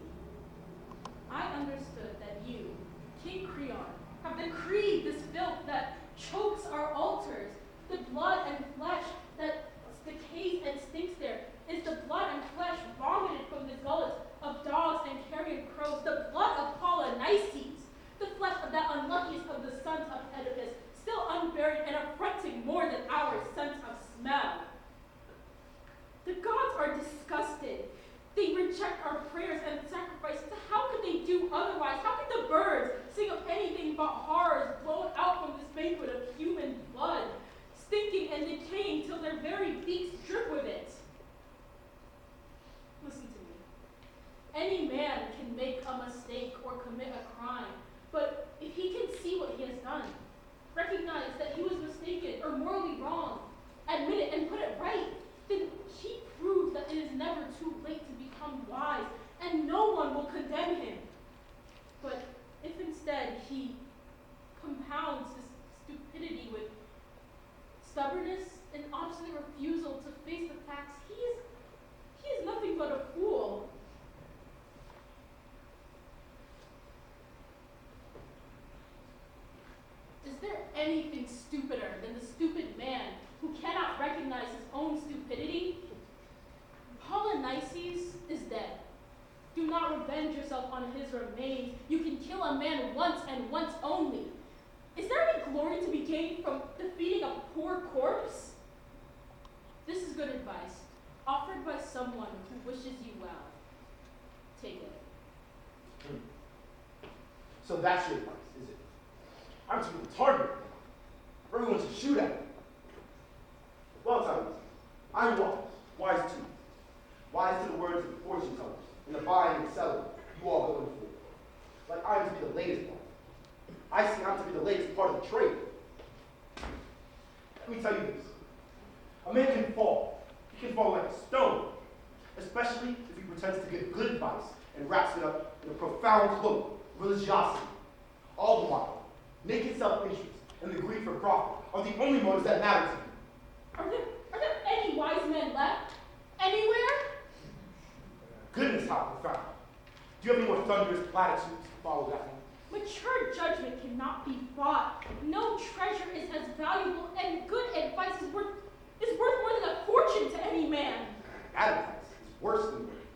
I understood that you, King Creon, have decreed this filth that chokes our altars. The blood and flesh that decays and stinks there is the blood and flesh vomited from the gullets of dogs and carrion crows, the blood of Polynices, the flesh of that unluckiest of the sons of Oedipus, still unburied and affronting more than our sense of smell. The gods are disgusted. They reject our prayers and sacrifices. How could they do otherwise? How could the birds sing of anything but horrors blown out from advice, offered by someone who wishes you well. Take it. So that's your advice, is it? I'm to be the target. Everyone should shoot at me. Well, tell me, I'm wise too. Wise to the words of the fortune tellers and the buying and selling you all go in for. Like I'm to be the latest part. I see I'm to be the latest part of the trade. Let me tell you this. A man can fall. He can fall like a stone, especially if he pretends to give good advice and wraps it up in a profound cloak of religiosity. All the while, naked self-interest and the greed for profit are the only motives that matter to him. Are there any wise men left? Anywhere? Goodness, how profound. Do you have any more thunderous platitudes to follow that one? Mature judgment cannot be bought. No treasure is as valuable, and good advice is worth more than a fortune to any man. Bad advice is worse than words.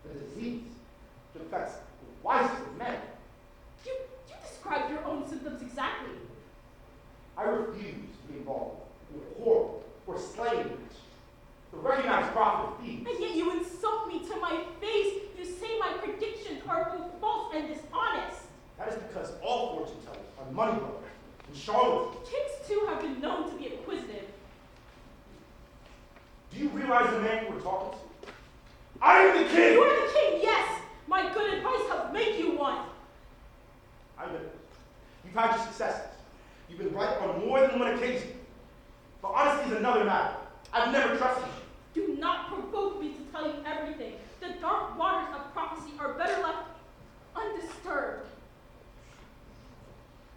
The disease that affects the wisest of men. You describe your own symptoms exactly. I refuse to be involved in a quarrel or slaying match. The recognized prophet of thieves. And yet you insult me to my face. You say my predictions are both false and dishonest. That is because all fortune tellers are money grubbers and charlatans. Kings too have been known to be inquisitive. Do you realize the man you were talking to? I am the king! You are the king, yes! My good advice helped make you one. I know. You've had your successes. You've been right on more than one occasion. But honesty is another matter. I've never trusted you. Do not provoke me to tell you everything. The dark waters of prophecy are better left undisturbed.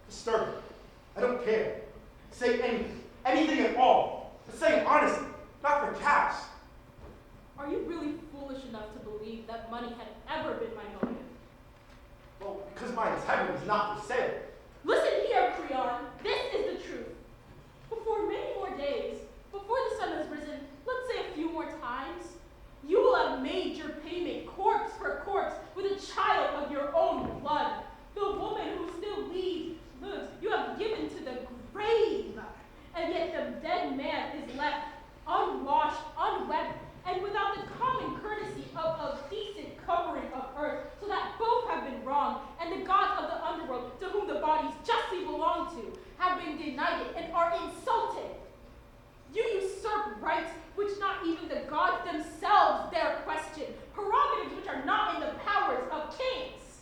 Disturb me. I don't care. Say anything. Anything at all. But say it honestly. Not for cash. Are you really foolish enough to believe that money had ever been my motive? Well, because my integrity is not for sale. Listen here, Creon. This is the truth. Before many more days, before the sun has risen, let's say a few more times, you will have made your payment corpse for corpse with a child of your own blood. The woman who still lives, you have given to the grave. And yet the dead man is left unwashed, unwept, and without the common courtesy of a decent covering of earth, so that both have been wronged, and the gods of the underworld, to whom the bodies justly belong to, have been denied and are insulted. You usurp rights which not even the gods themselves dare question, prerogatives which are not in the powers of kings.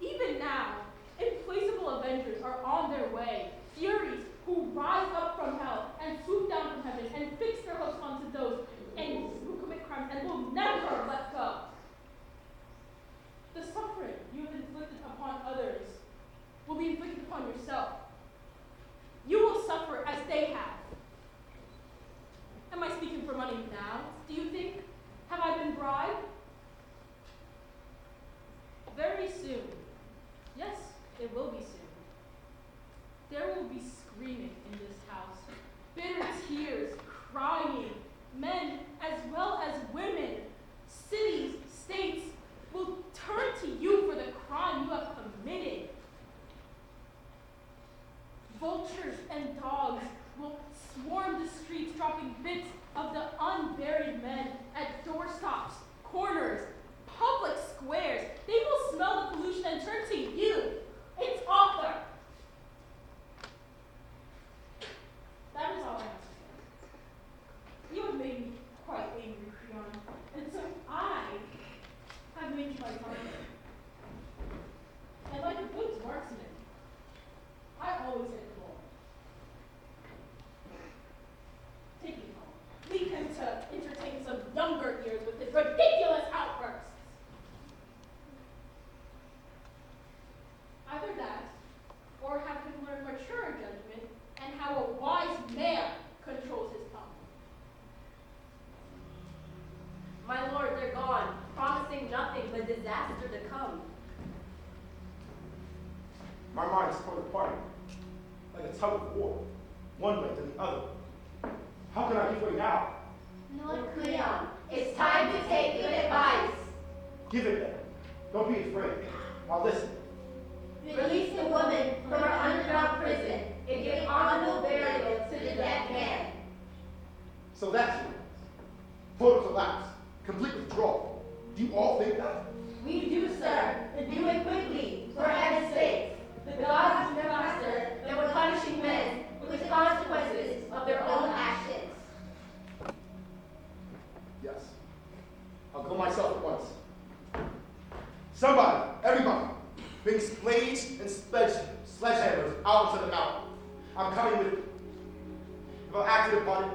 Even now, implacable avengers are on their way, furies who rise up from hell and swoop down from heaven and fix their hooks onto those who commit crimes and will never let go. The suffering you have inflicted upon others will be inflicted upon yourself. You will suffer as they have. Am I speaking for money now, do you think? Have I been bribed? Very soon. Yes, it will be soon. There will be screaming in this house, bitter tears, crying, men as well as women, cities, states will turn to you for the crime you have committed. Vultures and dogs will swarm the streets, dropping bits of the unburied men at doorstops, corners, public squares. They will smell the pollution and turn to you, its author. That is all I have to say. You have made me quite angry, Creon, and so I have made you my target. And like a good marksman, I always hit the ball. Take me home. Leave him to entertain some younger ears with his ridiculous outbursts. Either that, or have him learn mature judgment and how a wise man controls his tongue. My lord, they're gone, promising nothing but disaster to come. My mind is torn apart, like a tug of war, one way to the other. How can I give way now? Lord Creon, it's time to take good advice. Give it then. Don't be afraid. I'll listen. Release the woman from her underground prison and give honorable burial to the dead man. So that's it. Total collapse. Complete withdrawal. Do you all think that? We do, sir, and do it quickly, for heaven's sake. The gods are faster than we're punishing men with the consequences of their own actions. Yes. I'll go myself at once. Somebody, everybody, bring blades and sledgehammers out into the mountain. I'm coming with you. If I've acted upon it,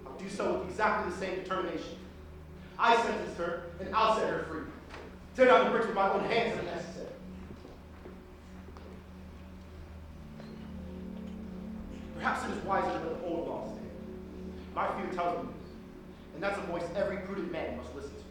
I'll do so with exactly the same determination. I sentenced her, and I'll set her free. Tear down the bricks with my own hands if necessary. Perhaps it is wiser to let the old law stand. My fear tells me this, and that's a voice every prudent man must listen to.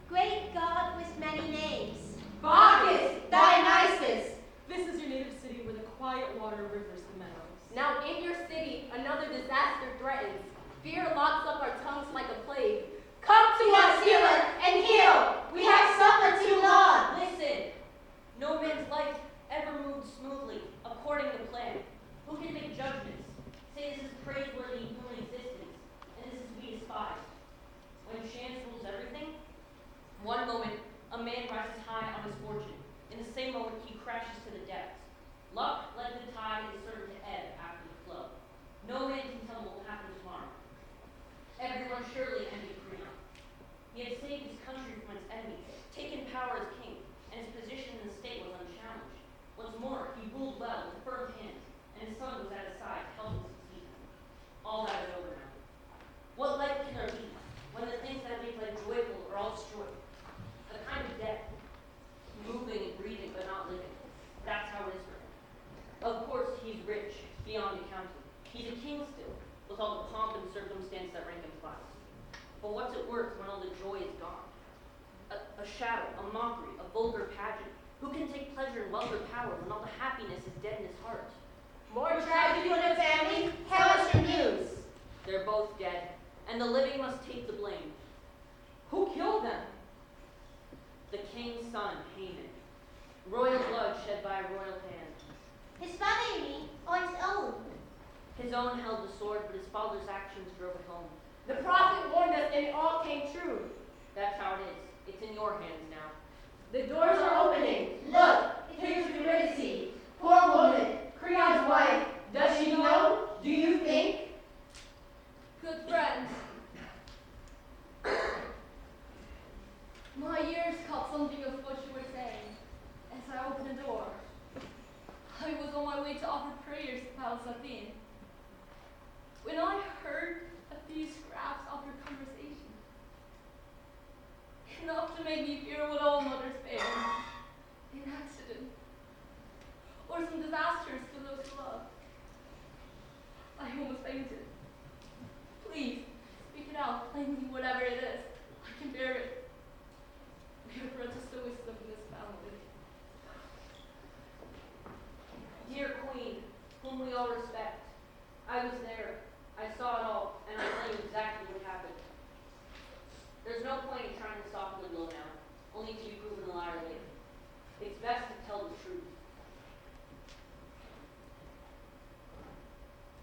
Great God with many names. Bacchus, Dionysus. This is your native city where the quiet water rivers the meadows. Now in your city, another disaster threatens. Fear locks up our tongues like a plague. Come to us, healer, and heal. We have suffered too long. Listen, no man's life ever moved smoothly, according to plan. Who can make judgments? Say this is praiseworthy human existence, and this is to be despised. When chance rules everything, one moment a man rises high on his fortune. In the same moment he crashes to the depths. Luck, like the tide, is certain to ebb after the flow. No man can tell what will happen tomorrow. Everyone surely envied Creon. He had saved his country from its enemies, taken power as king, and his position in the state was unchallenged. What's more, he ruled well with firm hands, and his son was at his side to help him succeed. All that is over now. What life can there be when the things that make life joyful are all destroyed? A kind of death, moving and breathing but not living. That's how it is for him. Of course, he's rich, beyond accounting. He's a king still, with all the pomp and circumstance that rank him class. But what's it worth when all the joy is gone? A shadow, a mockery, a vulgar pageant. Who can take pleasure in wealth or power when all the happiness is dead in his heart? More tragedy in the family, hellish news. They're both dead, and the living must take the blame. Who killed them? The king's son, Haman. Royal blood shed by a royal hand. His father, you mean, or his own? His own held the sword, but his father's actions drove it home. The prophet warned us and it all came true. That's how it is. It's in your hands now. The doors are opening. Look, here's Eurydice. Poor woman, Creon's wife. Does she know? Do you think? Good friends. My ears caught something of what you were saying as I opened the door. I was on my way to offer prayers to Palace Athene when I heard a few scraps of your conversation. Enough to make me fear what all mothers bear. An accident. Or some disasters to those who love. I almost fainted. Please, speak it out plainly, whatever it is. I can bear it. We have brought us the wisdom in this family. Dear Queen, whom we all respect, I was there. I saw it all, and I'll tell you exactly what happened. There's no point in trying to soften the blow now, only to be proven a liar later. It's best to tell the truth.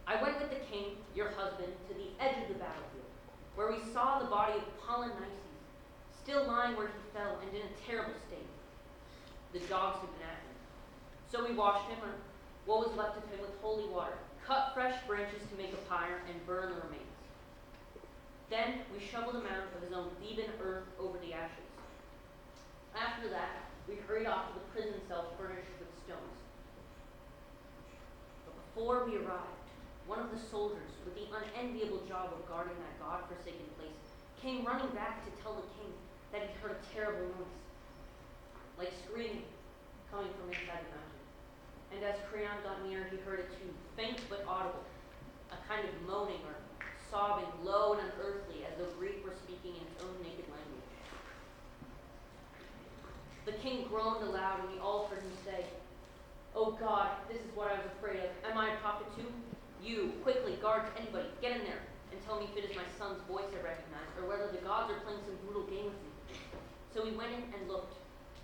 I went with the king, your husband, to the edge of the battlefield, where we saw the body of Polynices, still lying where he fell and in a terrible state. The dogs had been at him. So we washed him, or what was left of him, with holy water, cut fresh branches to make a pyre, and burn the remains. Then we shoveled a mound of his own Theban earth over the ashes. After that, we hurried off to the prison cell furnished with stones. But before we arrived, one of the soldiers, with the unenviable job of guarding that God-forsaken place, came running back to tell the king that he heard a terrible noise, like screaming, coming from inside the mountain. And as Creon got near, he heard it too, faint but audible, a kind of moaning or sobbing, low and unearthly, as though Greek were speaking in its own naked language. The king groaned aloud, and we all heard him say, "Oh God, this is what I was afraid of. Am I a prophet too? You, quickly, guards, anybody, get in there, and tell me if it is my son's voice I recognize, or whether the gods are playing some brutal game with me." So we went in and looked,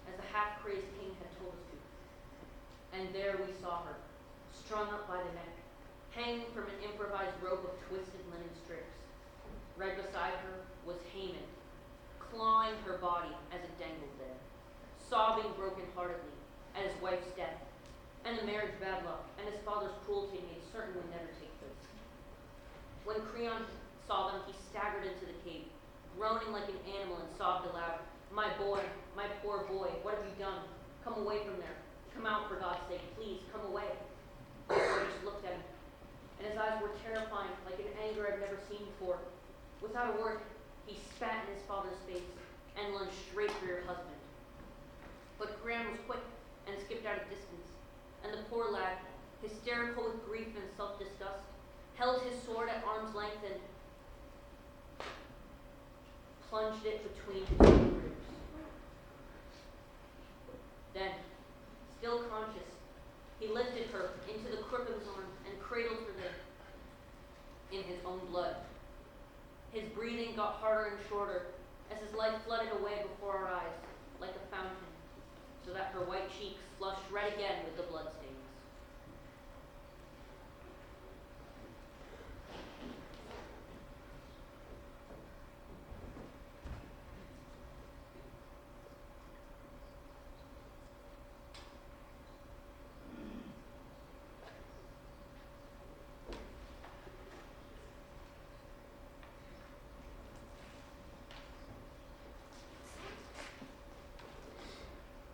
as the half-crazed king had told us to. And there we saw her, strung up by the neck, hanging from an improvised rope of twisted linen strips. Right beside her was Haman, clawing her body as it dangled there, sobbing brokenheartedly at his wife's death, and the marriage bad luck, and his father's cruelty made certain would never take place. When Creon saw them, he staggered into the cave, groaning like an animal, and sobbed aloud, "My boy, my poor boy, what have you done? Come away from there. Come out, for God's sake, please, come away." The boy just looked at him, and his eyes were terrifying, like an anger I've never seen before. Without a word, he spat in his father's face and lunged straight for your husband. But Graham was quick and skipped out a distance, and the poor lad, hysterical with grief and self-disgust, held his sword at arm's length and plunged it between his two ribs. Then, still conscious, he lifted her into the crook of his arm and cradled her there in his own blood. His breathing got harder and shorter as his life flooded away before our eyes like a fountain, so that her white cheeks flushed red again with the bloodstains.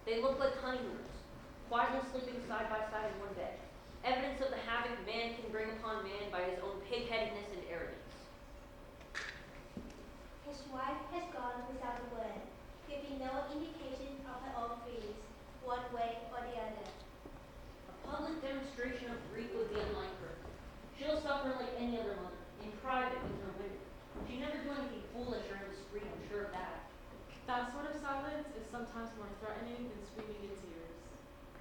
They looked like honeymooners, quietly sleeping side by side in one bed, evidence of the havoc man can bring upon man by his own pig-headedness and arrogance. His wife has gone without a word, giving no indication of her own feelings, one way or the other. A public demonstration of grief would be unlike her. She'll suffer like any other mother, in private with her women. She'd never do anything foolish or indiscreet, I'm sure of that. That sort of silence is sometimes more threatening than screaming in tears.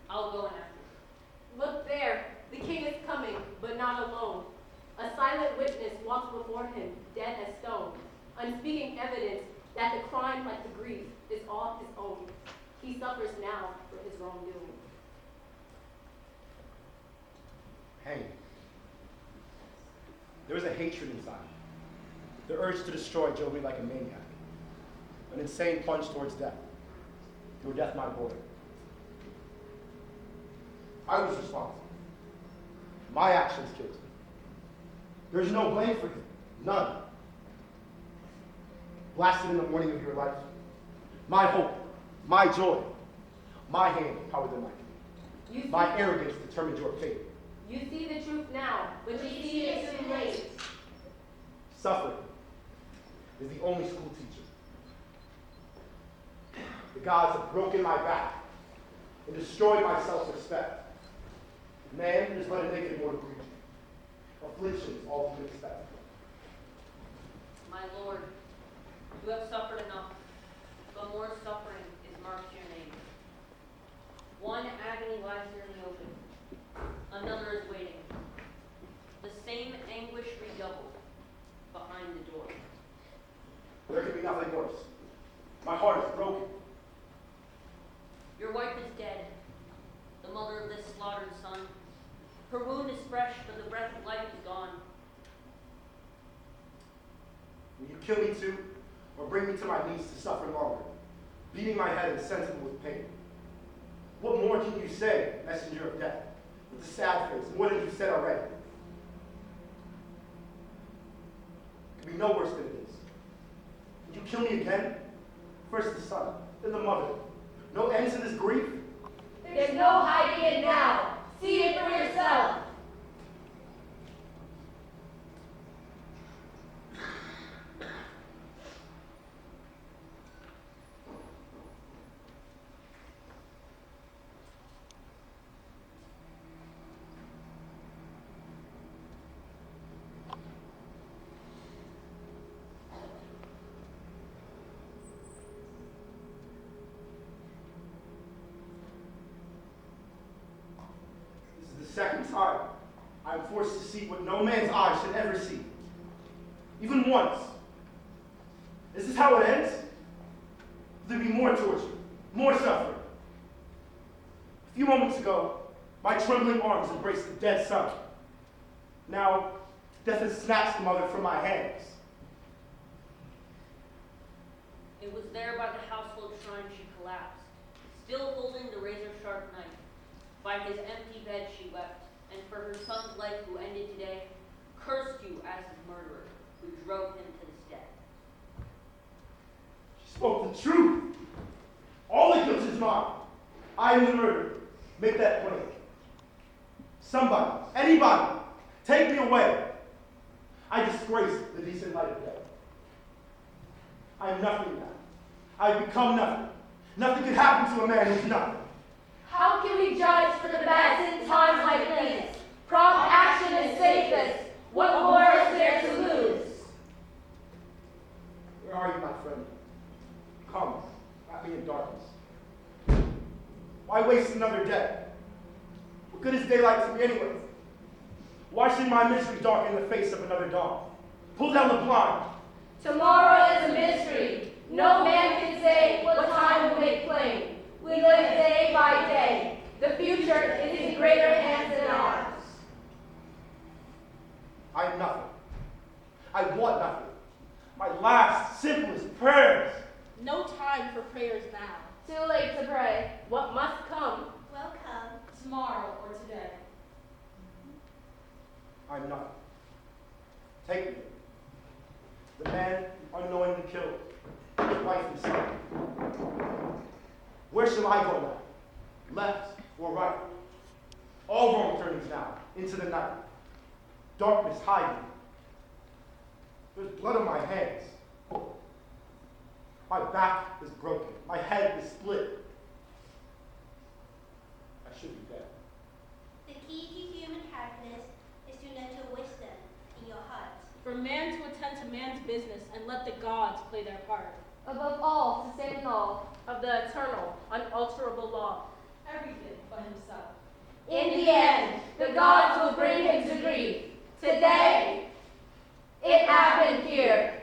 I'll go in after. Look there, the king is coming, but not alone. A silent witness walks before him, dead as stone, unspeaking evidence that the crime, like the grief, is all his own. He suffers now for his wrongdoing. Hang. There was a hatred inside, the urge to destroy drove me like a maniac. An insane plunge towards death. Your death, my boy. I was responsible. My actions killed him. There's no blame for him. None. Blasted in the morning of your life. My hope. My joy. My hand powered the knife. My arrogance determined your fate. You see the truth now, but you see it too late. Suffering is the only school teacher. The gods have broken my back and destroyed my self-respect. Man is but a naked mortal creature. Affliction is all you expect. My lord, you have suffered enough, but more suffering is marked your name. One agony lies here in the open. Another is waiting. The same anguish redoubled behind the door. There can be nothing worse. My heart is broken. Your wife is dead, the mother of this slaughtered son. Her wound is fresh, but the breath of life is gone. Will you kill me too, or bring me to my knees to suffer longer, beating my head insensible with pain? What more can you say, messenger of death, with a sad face, and what have you said already? It could be no worse than it is. Would you kill me again? First the son, then the mother. No end to this grief? There's no hiding it now. See it for yourself. Second time, I am forced to see what no man's eye should ever see. Even once. Is this how it ends? Will there be more torture, more suffering? A few moments ago, my trembling arms embraced the dead son. Now, death has snatched the mother from my hands. It was there by the household shrine she collapsed, still holding the razor-sharp knife. By his empty bed she wept, and for her son's life who ended today, cursed you as his murderer, who drove him to this death. She spoke the truth. All the guilt is mine. I am the murderer. Make that plain. Somebody, anybody, take me away. I disgrace the decent light of day. I am nothing now. I have become nothing. Nothing can happen to a man who's nothing. How can we judge for the best in times like this? Prompt action is safest. What more is there to lose? Where are you, my friend? Come, wrap me in darkness. Why waste another day? What good is daylight to me anyway? Why should my misery darken the face of another dawn? Pull down the blind. Tomorrow is a mystery. No man can say what time will make plain. We live day by day. The future is in greater hands than ours. I am nothing. I want nothing. My last, simplest prayers. No time for prayers now. Too late to pray. What must come? Will come. Tomorrow or today. I am nothing. Take me. The man unknowingly killed his wife and son. Where shall I go now? Left or right? All wrong turnings now, into the night. Darkness hiding. There's blood on my hands. My back is broken. My head is split. I should be dead. The key to human happiness is to nurture wisdom in your heart. For man to attend to man's business and let the gods play their part. Above all, to stand in awe of the eternal, unalterable law. Everything but himself. In the end, the gods will bring him to grief. Today, it happened here.